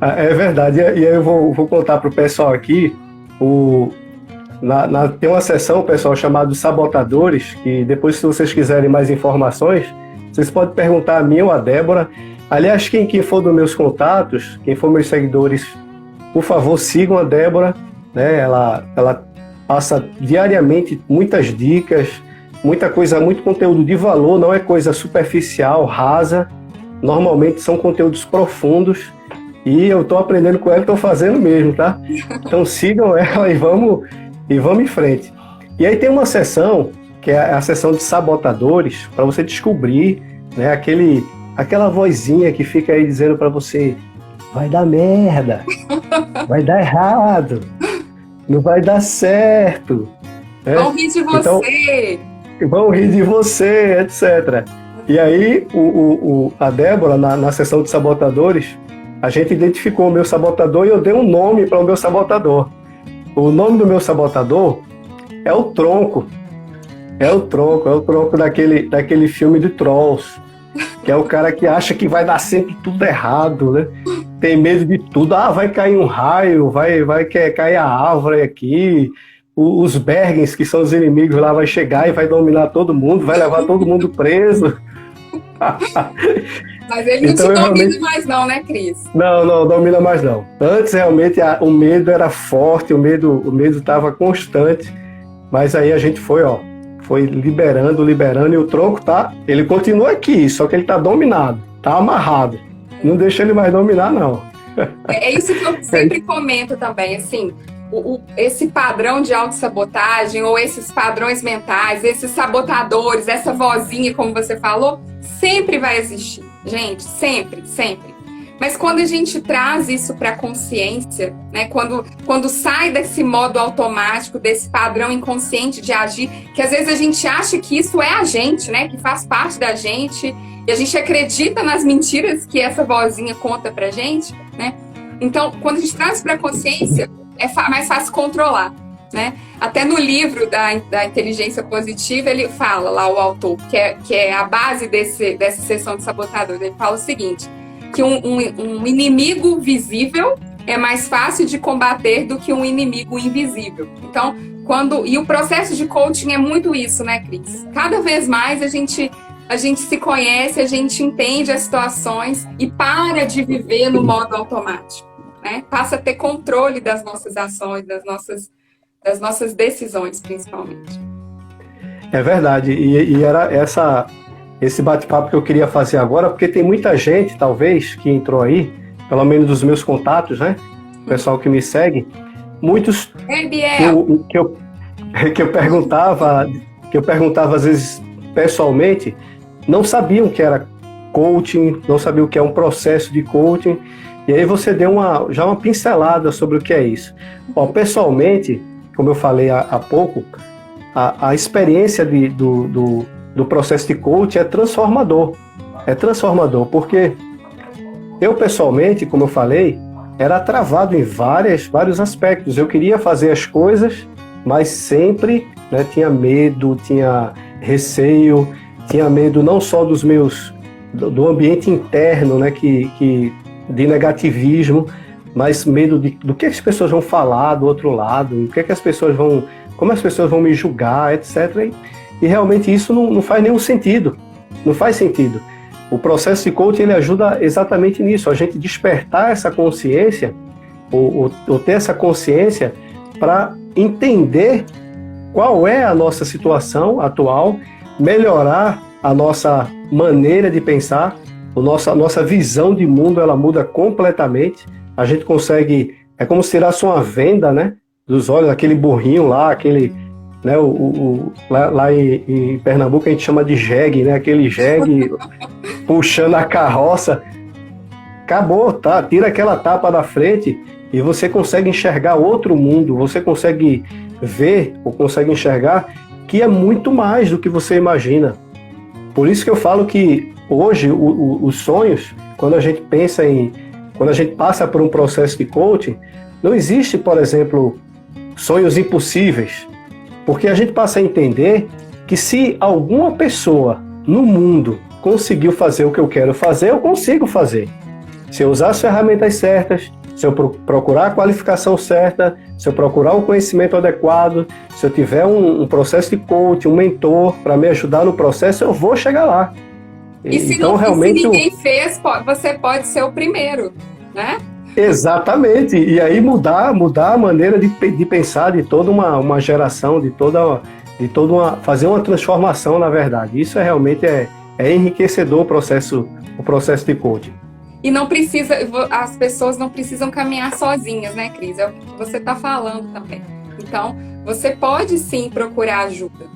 É verdade. E aí eu vou contar para o pessoal aqui. Tem uma sessão, pessoal, chamada Sabotadores, que depois, se vocês quiserem mais informações, vocês podem perguntar a mim ou a Débora. Aliás, quem for dos meus contatos, quem for meus seguidores, por favor, sigam a Débora, né? Ela passa diariamente muitas dicas, muita coisa, muito conteúdo de valor, não é coisa superficial, rasa. Normalmente são conteúdos profundos e eu estou aprendendo com ela e estou fazendo mesmo, tá? Então sigam ela e vamos em frente. E aí tem uma sessão, que é a sessão de sabotadores, para você descobrir, né, aquela vozinha que fica aí dizendo para você: vai dar merda, vai dar errado, não vai dar certo. Né? Vão rir de você. Então, vão rir de você, etc. E aí, a Débora, na sessão de sabotadores, a gente identificou o meu sabotador e eu dei um nome para o meu sabotador. O nome do meu sabotador é o Tronco. É o Tronco daquele filme de Trolls, que é o cara que acha que vai dar sempre tudo errado, né? Tem medo de tudo. Vai cair um raio, vai cair a árvore aqui, os Bergens, que são os inimigos lá, vai chegar e vai dominar todo mundo, vai levar todo mundo preso. Mas ele não te domina mais não, né, Cris? Não domina mais não. Antes, realmente, o medo era forte, o medo estava constante, mas aí a gente foi liberando, e o Tronco ele continua aqui, só que ele tá dominado, tá amarrado. Não deixa ele mais dominar, não. É isso que eu sempre comento também, assim, esse padrão de autossabotagem, ou esses padrões mentais, esses sabotadores, essa vozinha, como você falou, sempre vai existir, gente, sempre. Mas quando a gente traz isso para a consciência, né, quando sai desse modo automático, desse padrão inconsciente de agir, que às vezes a gente acha que isso é a gente, né, que faz parte da gente, e a gente acredita nas mentiras que essa vozinha conta pra gente, né? Então, quando a gente traz para a consciência, é mais fácil controlar, né? Até no livro da inteligência positiva, ele fala lá, o autor, que é a base dessa sessão de sabotadores, ele fala o seguinte: que um inimigo visível é mais fácil de combater do que um inimigo invisível. Então, e o processo de coaching é muito isso, né, Cris? Cada vez mais a gente se conhece, a gente entende as situações e para de viver no modo automático, né? Passa a ter controle das nossas ações, das nossas decisões, principalmente. É verdade, e era esse bate-papo que eu queria fazer agora, porque tem muita gente, talvez, que entrou aí, pelo menos dos meus contatos, né? O pessoal que me segue, muitos que eu perguntava às vezes pessoalmente, não sabiam o que era coaching, não sabiam o que é um processo de coaching, e aí você deu já uma pincelada sobre o que é isso. Bom, pessoalmente, como eu falei há pouco, a experiência do processo de coaching é transformador. É transformador, porque eu, pessoalmente, como eu falei, era travado em vários aspectos. Eu queria fazer as coisas, mas sempre, né, tinha medo, tinha receio, tinha medo não só do ambiente interno, né, de negativismo, mais medo do que as pessoas vão falar do outro lado, o que é que as pessoas vão, como as pessoas vão me julgar, etc. E realmente isso não faz nenhum sentido, não faz sentido. O processo de coaching ele ajuda exatamente nisso, a gente despertar essa consciência, ou ter essa consciência para entender qual é a nossa situação atual, melhorar a nossa maneira de pensar, a nossa visão de mundo ela muda completamente. A gente consegue, é como se tirasse uma venda, né, dos olhos, aquele burrinho lá, aquele, né, lá em Pernambuco a gente chama de jegue, né, aquele jegue puxando a carroça. Acabou, tá? Tira aquela tapa da frente e você consegue enxergar outro mundo, você consegue ver ou consegue enxergar que é muito mais do que você imagina. Por isso que eu falo que hoje os sonhos, quando a gente pensa quando a gente passa por um processo de coaching, não existe, por exemplo, sonhos impossíveis, porque a gente passa a entender que se alguma pessoa no mundo conseguiu fazer o que eu quero fazer, eu consigo fazer. Se eu usar as ferramentas certas, se eu procurar a qualificação certa, se eu procurar o conhecimento adequado, se eu tiver um processo de coaching, um mentor para me ajudar no processo, eu vou chegar lá. E se, então, realmente, se ninguém fez, você pode ser o primeiro, né? Exatamente. E aí mudar a maneira de pensar de toda uma geração, fazer uma transformação, na verdade. Isso realmente é enriquecedor o processo de coaching. E não precisa, as pessoas não precisam caminhar sozinhas, né, Cris? É o que você está falando também. Então, você pode sim procurar ajuda.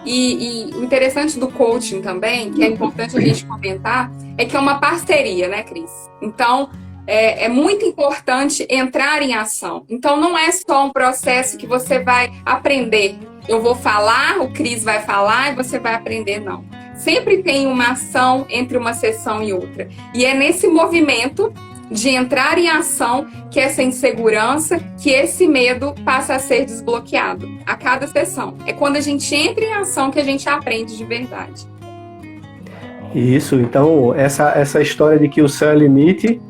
E o interessante do coaching também, que é importante a gente comentar, é que é uma parceria, né, Cris? Então, é muito importante entrar em ação. Então, não é só um processo que você vai aprender. Eu vou falar, o Cris vai falar e você vai aprender, não. Sempre tem uma ação entre uma sessão e outra. E é nesse movimento de entrar em ação que essa insegurança, que esse medo passa a ser desbloqueado a cada sessão. É quando a gente entra em ação que a gente aprende de verdade. Isso, então essa história de que o céu é limite,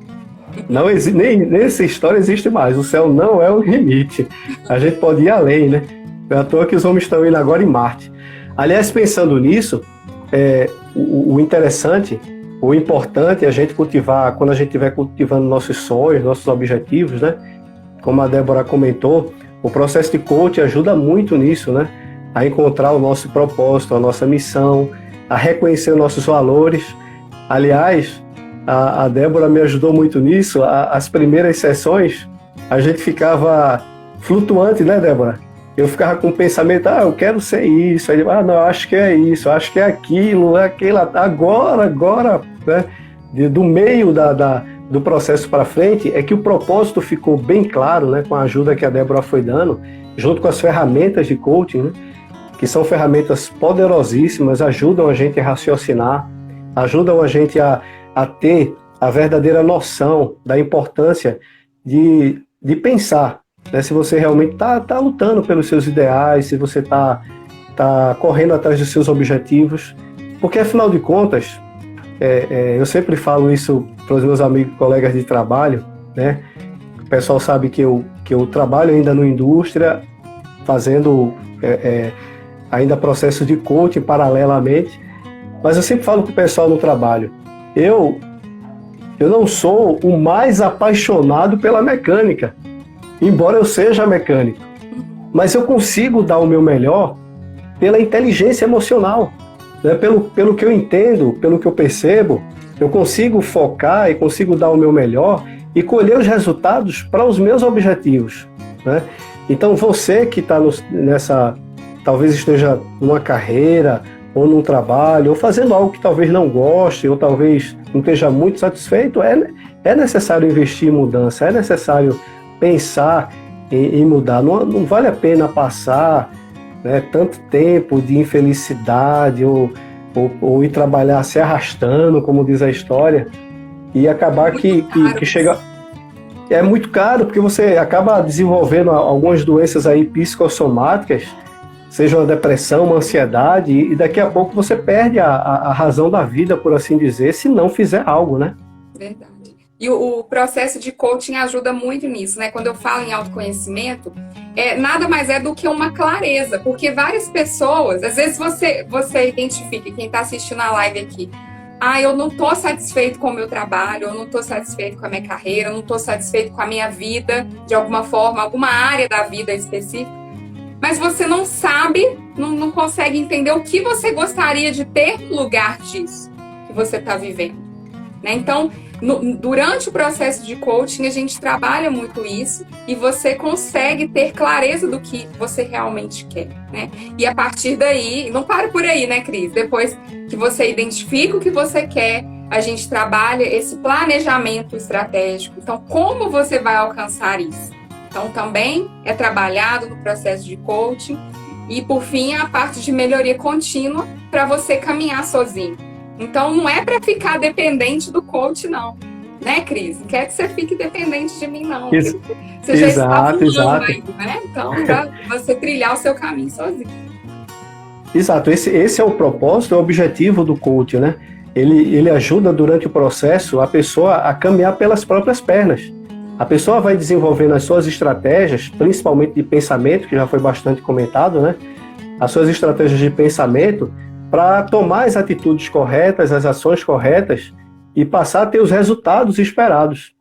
não existe, nem nessa história existe mais. O céu não é o limite. A gente pode ir além, né? Não é à toa que os homens estão indo agora em Marte. Aliás, pensando nisso, o interessante, o importante é a gente cultivar, quando a gente estiver cultivando nossos sonhos, nossos objetivos, né? Como a Débora comentou, o processo de coaching ajuda muito nisso, né? A encontrar o nosso propósito, a nossa missão, a reconhecer os nossos valores. Aliás, a Débora me ajudou muito nisso. As primeiras sessões, a gente ficava flutuante, né, Débora? Eu ficava com o pensamento, eu quero ser isso. Aí, não, acho que é isso, acho que é aquilo, é aquilo. Agora, né, do meio do processo para frente, é que o propósito ficou bem claro, né, com a ajuda que a Débora foi dando, junto com as ferramentas de coaching, né, que são ferramentas poderosíssimas, ajudam a gente a raciocinar, ajudam a gente a ter a verdadeira noção da importância de pensar. Né, se você realmente está lutando pelos seus ideais, se você está correndo atrás dos seus objetivos, porque afinal de contas, eu sempre falo isso para os meus amigos e colegas de trabalho, né? O pessoal sabe que eu trabalho ainda na indústria, fazendo ainda processo de coaching paralelamente, mas eu sempre falo para o pessoal no trabalho, eu não sou o mais apaixonado pela mecânica, embora eu seja mecânico, mas eu consigo dar o meu melhor pela inteligência emocional, né? Pelo que eu entendo, pelo que eu percebo, eu consigo focar e consigo dar o meu melhor e colher os resultados para os meus objetivos, né? Então você que está talvez esteja numa carreira ou num trabalho, ou fazendo algo que talvez não goste, ou talvez não esteja muito satisfeito, é necessário investir em mudança, é necessário pensar em mudar. Não vale a pena passar, né, tanto tempo de infelicidade ou ir trabalhar se arrastando, como diz a história, e acabar que chega... É muito caro, porque você acaba desenvolvendo algumas doenças aí psicossomáticas, seja uma depressão, uma ansiedade, e daqui a pouco você perde a razão da vida, por assim dizer, se não fizer algo, né? Verdade. E o processo de coaching ajuda muito nisso, né? Quando eu falo em autoconhecimento, nada mais é do que uma clareza, porque várias pessoas, às vezes você identifica, quem está assistindo a live aqui, eu não estou satisfeito com o meu trabalho, eu não estou satisfeito com a minha carreira, eu não estou satisfeito com a minha vida, de alguma forma, alguma área da vida específica, mas você não sabe, não consegue entender o que você gostaria de ter no lugar disso que você está vivendo, né? Então, durante o processo de coaching, a gente trabalha muito isso e você consegue ter clareza do que você realmente quer, né? E a partir daí, não para por aí, né, Cris? Depois que você identifica o que você quer, a gente trabalha esse planejamento estratégico. Então, como você vai alcançar isso? Então, também é trabalhado no processo de coaching e, por fim, a parte de melhoria contínua para você caminhar sozinho. Então, não é para ficar dependente do coach, não. Né, Cris? Não quer que você fique dependente de mim, não. Você já está voando aí, né? Então, para você trilhar o seu caminho sozinho. Exato. Esse é o propósito, é o objetivo do coach, né? Ele ajuda durante o processo a pessoa a caminhar pelas próprias pernas. A pessoa vai desenvolvendo as suas estratégias, principalmente de pensamento, que já foi bastante comentado, né? As suas estratégias de pensamento para tomar as atitudes corretas, as ações corretas e passar a ter os resultados esperados.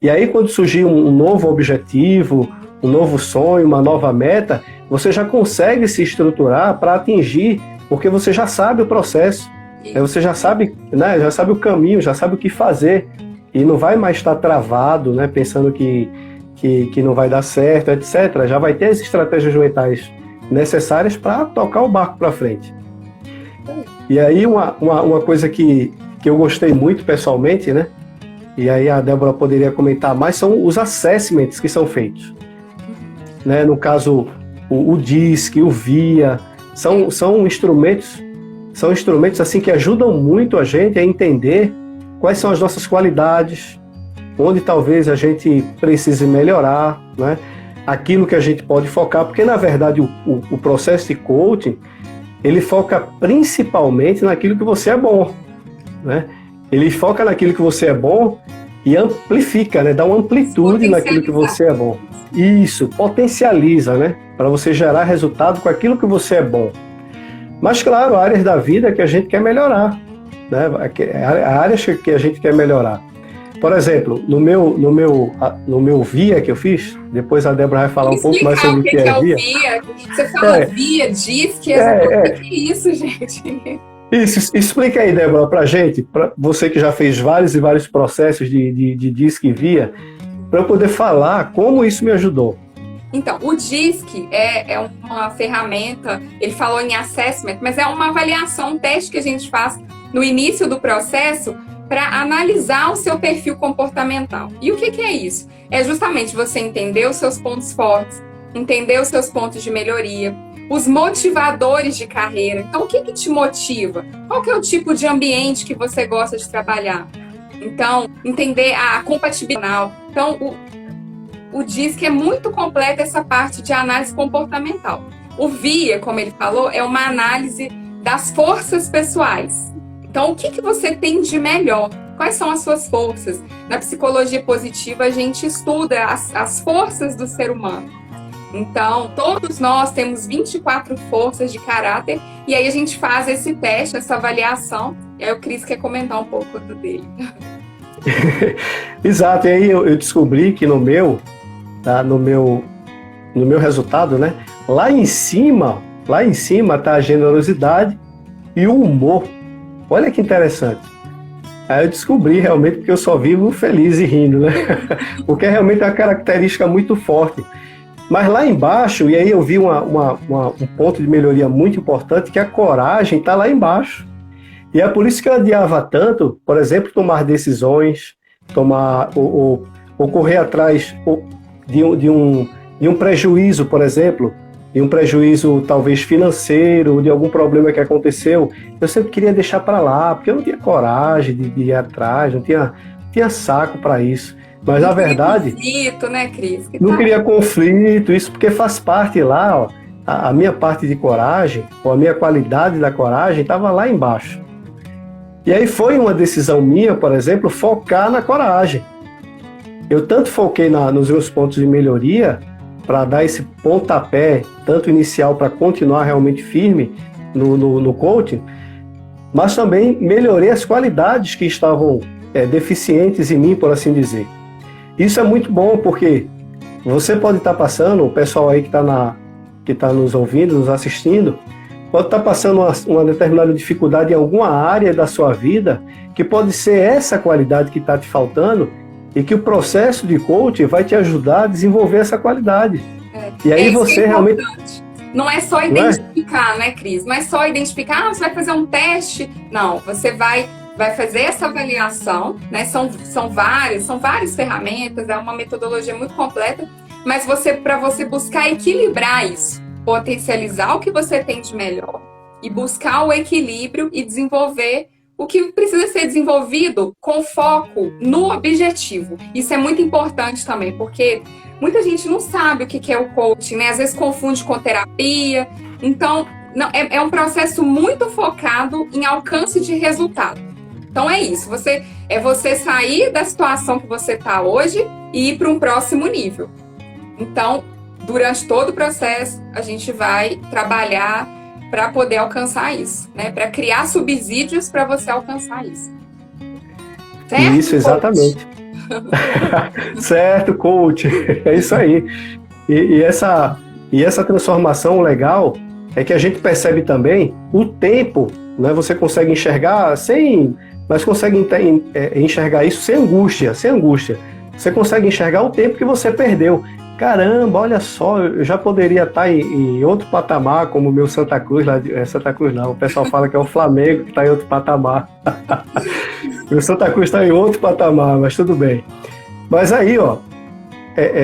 E aí, quando surgir um novo objetivo, um novo sonho, uma nova meta, você já consegue se estruturar para atingir, porque você já sabe o processo, você já sabe, né, já sabe o caminho, já sabe o que fazer e não vai mais estar travado, né, pensando que não vai dar certo, etc. Já vai ter as estratégias mentais necessárias para tocar o barco para frente. E aí uma coisa que eu gostei muito pessoalmente, né? E aí a Débora poderia comentar mais, são os assessments que são feitos. Né? No caso, o DISC, o VIA, são instrumentos assim, que ajudam muito a gente a entender quais são as nossas qualidades, onde talvez a gente precise melhorar, né? Aquilo que a gente pode focar, porque na verdade o processo de coaching, ele foca principalmente naquilo que você é bom, né? Ele foca naquilo que você é bom e amplifica, né? Dá uma amplitude naquilo que você é bom. Isso, potencializa, né? Para você gerar resultado com aquilo que você é bom. Mas, claro, há áreas da vida que a gente quer melhorar, né? Há áreas que a gente quer melhorar. Por exemplo, no meu VIA que eu fiz, depois a Débora vai falar um pouco mais sobre o que é VIA. Você fala VIA, DISC, o que é isso, gente? Isso, explica aí, Débora, pra gente, pra você que já fez vários e vários processos de DISC e VIA, para eu poder falar como isso me ajudou. Então, o DISC é uma ferramenta, ele falou em assessment, mas é uma avaliação, um teste que a gente faz no início do processo para analisar o seu perfil comportamental. E o que é isso? É justamente você entender os seus pontos fortes, entender os seus pontos de melhoria, os motivadores de carreira. Então, o que te motiva? Qual que é o tipo de ambiente que você gosta de trabalhar? Então, entender a compatibilidade. Então, o DISC é muito completo essa parte de análise comportamental. O VIA, como ele falou, é uma análise das forças pessoais. Então, o que você tem de melhor? Quais são as suas forças? Na psicologia positiva, a gente estuda as forças do ser humano. Então, todos nós temos 24 forças de caráter, e aí a gente faz esse teste, essa avaliação, e aí o Cris quer comentar um pouco do dele. Exato, e aí eu descobri que no meu resultado, né, lá em cima tá a generosidade e o humor. Olha que interessante. Aí eu descobri realmente porque eu só vivo feliz e rindo, né? Porque realmente é uma característica muito forte. Mas lá embaixo, e aí eu vi um ponto de melhoria muito importante, que a coragem está lá embaixo. E é por isso que eu adiava tanto, por exemplo, tomar decisões, ou correr atrás de um prejuízo, por exemplo, de um prejuízo talvez financeiro, de algum problema que aconteceu. Eu sempre queria deixar para lá, porque eu não tinha coragem de ir atrás, não tinha saco para isso. Mas na verdade, conflito, né, Cris? Não queria conflito, isso porque faz parte lá, ó, a minha parte de coragem, ou a minha qualidade da coragem estava lá embaixo. E aí foi uma decisão minha, por exemplo, focar na coragem. Eu tanto foquei nos meus pontos de melhoria para dar esse pontapé, tanto inicial para continuar realmente firme no coaching, mas também melhorei as qualidades que estavam deficientes em mim, por assim dizer. Isso é muito bom, porque você pode estar passando, o pessoal aí que está nos ouvindo, nos assistindo, pode estar passando uma determinada dificuldade em alguma área da sua vida, que pode ser essa qualidade que está te faltando, e que o processo de coaching vai te ajudar a desenvolver essa qualidade. E aí você realmente... Não é só identificar, né, Cris? Não é só identificar, você vai fazer um teste. Não, você vai fazer essa avaliação, né? São várias ferramentas, é uma metodologia muito completa, mas para você buscar equilibrar isso, potencializar o que você tem de melhor e buscar o equilíbrio e desenvolver o que precisa ser desenvolvido com foco no objetivo. Isso é muito importante também, porque muita gente não sabe o que é o coaching, né? Às vezes confunde com terapia. Então, é um processo muito focado em alcance de resultado. Então, é isso. Você sair da situação que você está hoje e ir para um próximo nível. Então, durante todo o processo, a gente vai trabalhar para poder alcançar isso, né? Para criar subsídios para você alcançar isso. Certo, isso, exatamente. Certo, coach. É isso aí. E essa transformação legal é que a gente percebe também o tempo, né? Você consegue enxergar mas consegue enxergar isso sem angústia. Você consegue enxergar o tempo que você perdeu. Caramba, olha só, eu já poderia estar em outro patamar, como o meu Santa Cruz, Santa Cruz não, o pessoal fala que é o Flamengo que está em outro patamar. Meu Santa Cruz está em outro patamar, mas tudo bem. Mas aí, ó,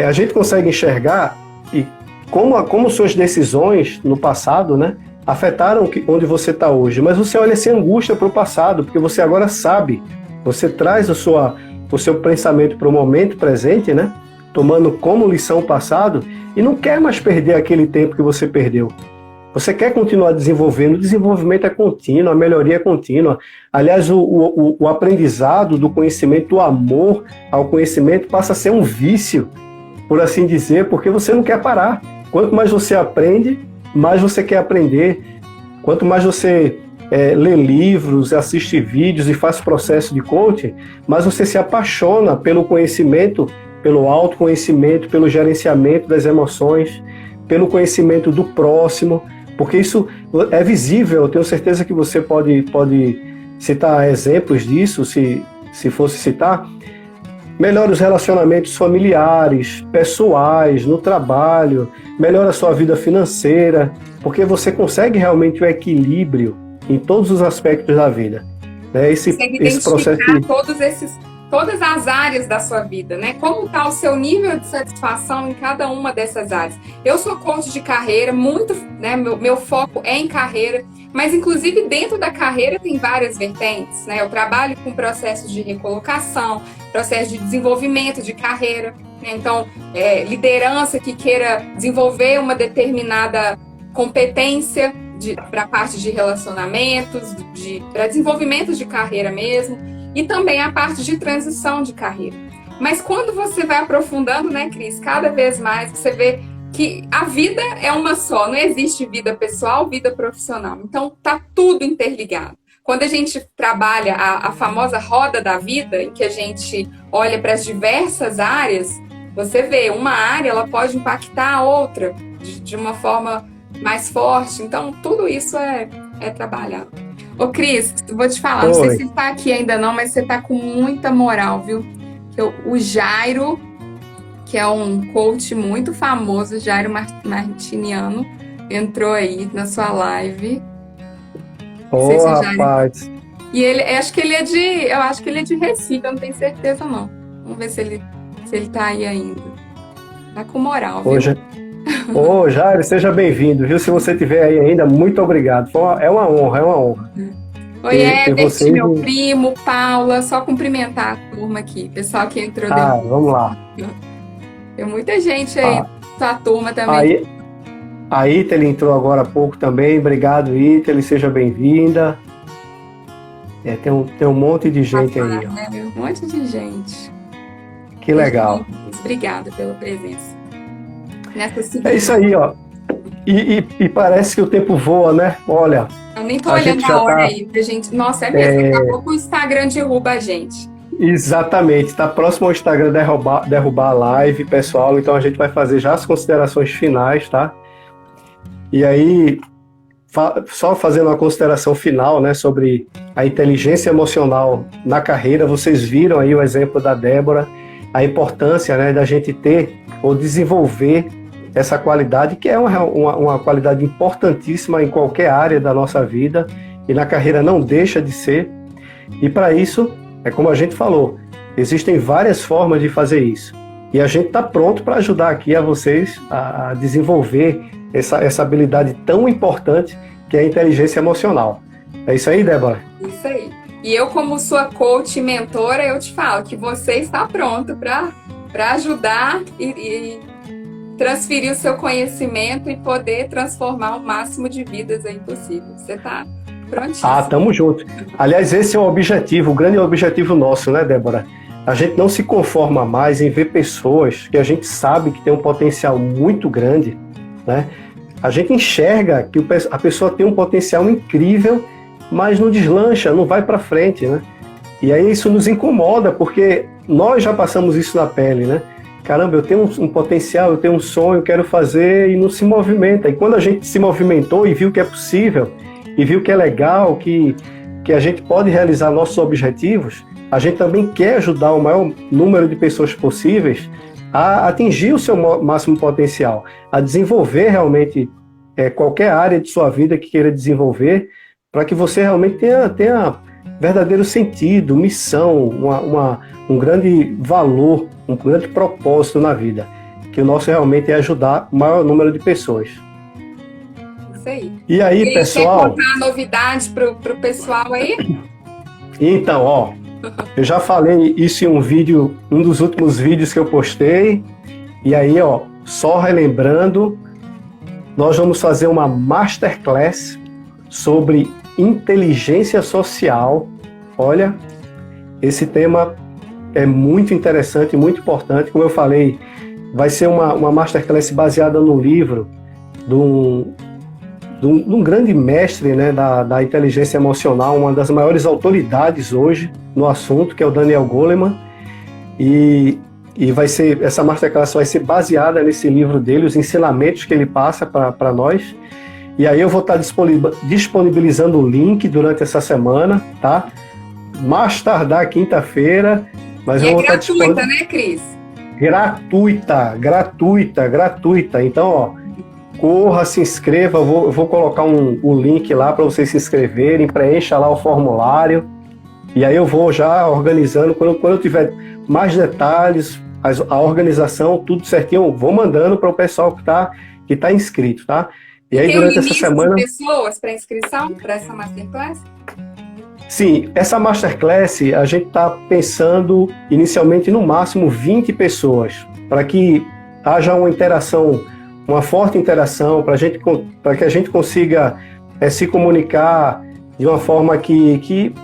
a gente consegue enxergar e como suas decisões no passado, né, afetaram onde você está hoje. Mas você olha sem angústia para o passado, porque você agora sabe, você traz o seu pensamento para o momento presente, né? Tomando como lição o passado e não quer mais perder aquele tempo que você perdeu. Você quer continuar desenvolvendo, o desenvolvimento é contínuo, a melhoria é contínua. Aliás, o aprendizado do conhecimento, o amor ao conhecimento passa a ser um vício, por assim dizer, porque você não quer parar. Quanto mais você aprende, mais você quer aprender. Quanto mais você lê livros, assiste vídeos e faz processo de coaching, mais você se apaixona pelo conhecimento, pelo autoconhecimento, pelo gerenciamento das emoções, pelo conhecimento do próximo, porque isso é visível. Eu tenho certeza que você pode citar exemplos disso, se fosse citar. Melhora os relacionamentos familiares, pessoais, no trabalho, melhora a sua vida financeira, porque você consegue realmente o equilíbrio em todos os aspectos da vida. Esse processo todas as áreas da sua vida, né? Como está o seu nível de satisfação em cada uma dessas áreas? Eu sou coach de carreira, muito, né? Meu foco é em carreira, mas inclusive dentro da carreira tem várias vertentes, né? Eu trabalho com processos de recolocação, processo de desenvolvimento de carreira, né? Então, liderança que queira desenvolver uma determinada competência para a parte de relacionamentos, para desenvolvimento de carreira mesmo. E também a parte de transição de carreira. Mas quando você vai aprofundando, né, Cris, cada vez mais você vê que a vida é uma só, não existe vida pessoal, vida profissional. Então, tá tudo interligado. Quando a gente trabalha a famosa roda da vida, em que a gente olha para as diversas áreas, você vê, uma área ela pode impactar a outra de uma forma mais forte. Então, tudo isso é trabalhado. Ô, Cris, vou te falar, não sei se você está aqui ainda não, mas você está com muita moral, viu? O Jairo, que é um coach muito famoso, Jairo Martiniano, entrou aí na sua live. Rapaz! E ele, eu acho que ele é de Recife, eu não tenho certeza não. Vamos ver se ele tá aí ainda. Tá com moral, viu? Jairo, seja bem-vindo, viu? Se você estiver aí ainda, muito obrigado. É uma honra. Oi, Ebert, meu primo, Paula, só cumprimentar a turma aqui, pessoal que entrou dentro. Vamos lá. Tem muita gente aí, sua turma também. A Íteli entrou agora há pouco também, obrigado, Íteli, seja bem-vinda. Tem um monte de gente aí. Ó. Né? Um monte de gente. Que legal. Obrigada pela presença. É isso aí, ó. E parece que o tempo voa, né? Olha. Eu nem tô olhando a hora aí pra gente. Nossa, é mesmo. Daqui a pouco o Instagram derruba a gente. Exatamente. Está próximo ao Instagram derrubar a live, pessoal. Então a gente vai fazer já as considerações finais, tá? E aí, só fazendo uma consideração final, né, sobre a inteligência emocional na carreira, vocês viram aí o exemplo da Débora, a importância, né, da gente ter ou desenvolver essa qualidade, que é uma qualidade importantíssima em qualquer área da nossa vida, e na carreira não deixa de ser. E para isso, é como a gente falou, existem várias formas de fazer isso. E a gente está pronto para ajudar aqui a vocês a desenvolver essa habilidade tão importante que é a inteligência emocional. É isso aí, Débora? Isso aí. E eu, como sua coach e mentora, eu te falo que você está pronto para ajudar e transferir o seu conhecimento e poder transformar o máximo de vidas aí possível. Você está prontíssimo. Tamo junto. Aliás, esse é o objetivo, o grande objetivo nosso, né, Débora? A gente não se conforma mais em ver pessoas que a gente sabe que tem um potencial muito grande, né? A gente enxerga que a pessoa tem um potencial incrível, mas não deslancha, não vai para frente, né? E aí isso nos incomoda, porque nós já passamos isso na pele, né? Caramba, eu tenho um potencial, eu tenho um sonho, eu quero fazer, e não se movimenta. E quando a gente se movimentou e viu que é possível, e viu que é legal, que a gente pode realizar nossos objetivos, a gente também quer ajudar o maior número de pessoas possíveis a atingir o seu máximo potencial, a desenvolver realmente qualquer área de sua vida que queira desenvolver, para que você realmente tenha verdadeiro sentido, missão, um grande valor, um grande propósito na vida. Que o nosso realmente é ajudar o maior número de pessoas. Isso aí. E aí, pessoal... Quer contar novidades pro pessoal aí? Então, ó, eu já falei isso em um dos últimos vídeos que eu postei. E aí, ó, só relembrando, nós vamos fazer uma masterclass sobre inteligência social. Olha, esse tema é muito interessante, muito importante. Como eu falei, vai ser uma masterclass baseada no livro de um grande mestre, né, da inteligência emocional, uma das maiores autoridades hoje no assunto, que é o Daniel Goleman. E essa masterclass vai ser baseada nesse livro dele, os ensinamentos que ele passa para nós. E aí eu vou estar disponibilizando o link durante essa semana, tá? Mais tardar quinta-feira, mas eu vou estar gratuita, né, Cris? Gratuita. Então, ó, corra, se inscreva, eu vou colocar o link lá para vocês se inscreverem, preencha lá o formulário, e aí eu vou já organizando, quando eu tiver mais detalhes, a organização, tudo certinho, eu vou mandando para o pessoal que tá inscrito, tá? E aí, durante essa semana... Tem pessoas para inscrição para essa masterclass? Sim, essa masterclass a gente está pensando inicialmente no máximo 20 pessoas, para que haja uma interação, uma forte interação, para que a gente consiga se comunicar de uma forma que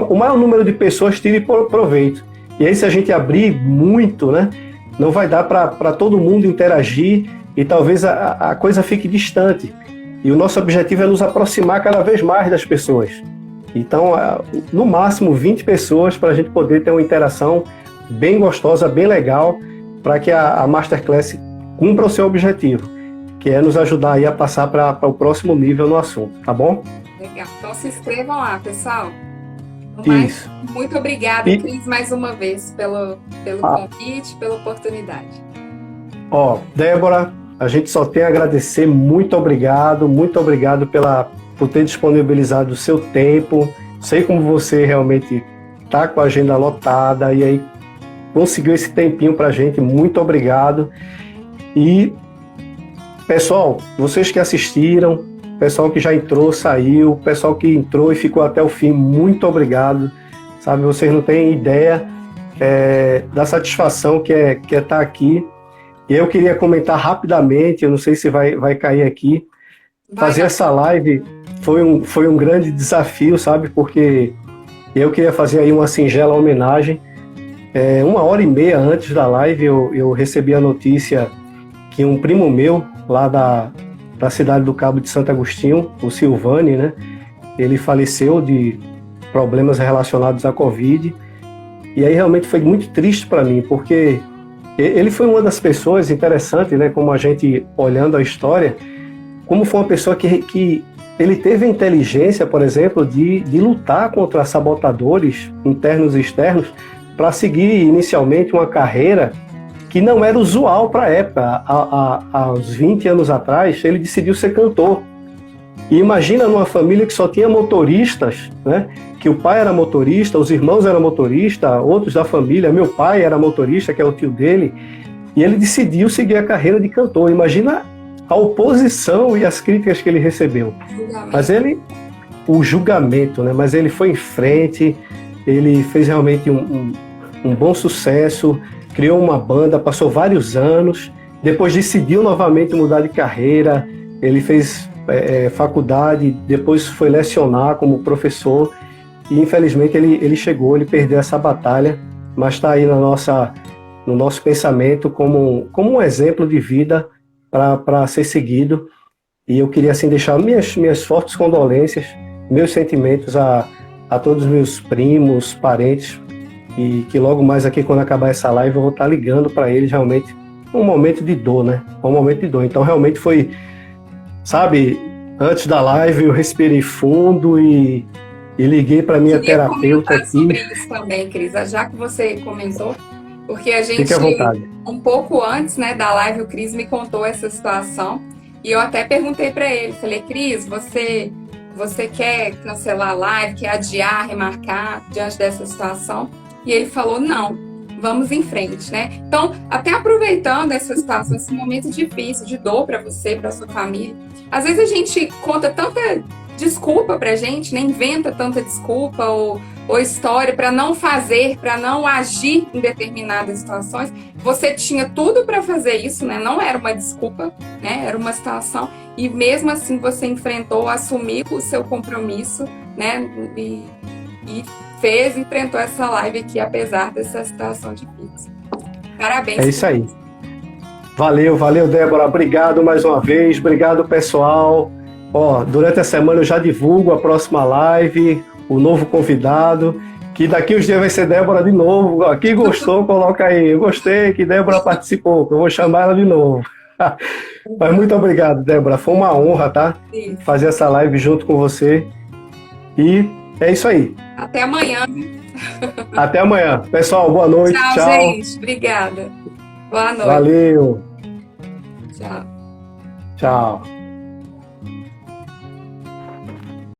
o maior número de pessoas tire proveito. E aí, se a gente abrir muito, né, não vai dar para todo mundo interagir e talvez a coisa fique distante. E o nosso objetivo é nos aproximar cada vez mais das pessoas. Então, no máximo 20 pessoas para a gente poder ter uma interação bem gostosa, bem legal, para que a Masterclass cumpra o seu objetivo, que é nos ajudar aí a passar para o próximo nível no assunto, tá bom? Legal. Então se inscrevam lá, pessoal. Isso. Muito obrigada, Cris, mais uma vez, pelo convite, pela oportunidade. Ó, Débora, a gente só tem a agradecer, muito obrigado por ter disponibilizado o seu tempo. Sei como você realmente está com a agenda lotada e aí conseguiu esse tempinho para a gente. Muito obrigado. E, pessoal, vocês que assistiram, pessoal que já entrou, saiu, pessoal que entrou e ficou até o fim, muito obrigado. Sabe, vocês não têm ideia da satisfação que é estar aqui. E eu queria comentar rapidamente, eu não sei se vai cair aqui, fazer essa live foi um grande desafio, sabe? Porque E eu queria fazer aí uma singela homenagem. 1h30 antes da live, eu recebi a notícia que um primo meu, lá da cidade do Cabo de Santo Agostinho, o Silvani, né? Ele faleceu de problemas relacionados à Covid. E aí realmente foi muito triste para mim, porque ele foi uma das pessoas, interessante, né? Como a gente, olhando a história, como foi uma pessoa que ele teve a inteligência, por exemplo, de lutar contra sabotadores internos e externos para seguir inicialmente uma carreira que não era usual para a época. Há uns 20 anos atrás, ele decidiu ser cantor. E imagina numa família que só tinha motoristas, né? Que o pai era motorista, os irmãos eram motoristas, outros da família, meu pai era motorista, que é o tio dele, e ele decidiu seguir a carreira de cantor. Imagina a oposição e as críticas que ele recebeu. Mas o julgamento, né? Mas ele foi em frente, ele fez realmente um bom sucesso, criou uma banda, passou vários anos, depois decidiu novamente mudar de carreira, ele fez faculdade, depois foi lecionar como professor, e infelizmente ele perdeu essa batalha, mas está aí no nosso pensamento como um exemplo de vida para ser seguido. E eu queria assim deixar minhas fortes condolências, meus sentimentos a todos os meus primos, parentes, e que logo mais aqui, quando acabar essa live, eu vou estar ligando para eles. Realmente um momento de dor, né? Um momento de dor. Então realmente foi, sabe, antes da live eu respirei fundo e liguei para minha terapeuta aqui. Sobre isso também, Cris, já que você comentou, porque a gente, fique à vontade. Um pouco antes, né, da live, o Cris me contou essa situação e eu até perguntei para ele, falei, Cris, você quer cancelar a live, quer adiar, remarcar diante dessa situação? E ele falou, não, vamos em frente, né? Então, até aproveitando essa situação, esse momento difícil, de dor para você, para sua família, às vezes a gente conta tanta desculpa pra gente, né? Inventa tanta desculpa ou história para não fazer, para não agir em determinadas situações. Você tinha tudo para fazer isso, né? Não era uma desculpa, né? Era uma situação. E mesmo assim você enfrentou, assumiu o seu compromisso, né? E enfrentou essa live aqui, apesar dessa situação difícil. Parabéns. É isso aí. Valeu, Débora. Obrigado mais uma vez. Obrigado, pessoal. Durante a semana eu já divulgo a próxima live, o novo convidado, que daqui uns dias vai ser Débora de novo. Quem gostou, coloca aí. Eu gostei que Débora participou, que eu vou chamar ela de novo. Mas muito obrigado, Débora. Foi uma honra, tá? Sim. Fazer essa live junto com você. E é isso aí. Até amanhã. Até amanhã. Pessoal, boa noite. Tchau, gente. Obrigada. Boa noite. Valeu. Tchau. Tchau.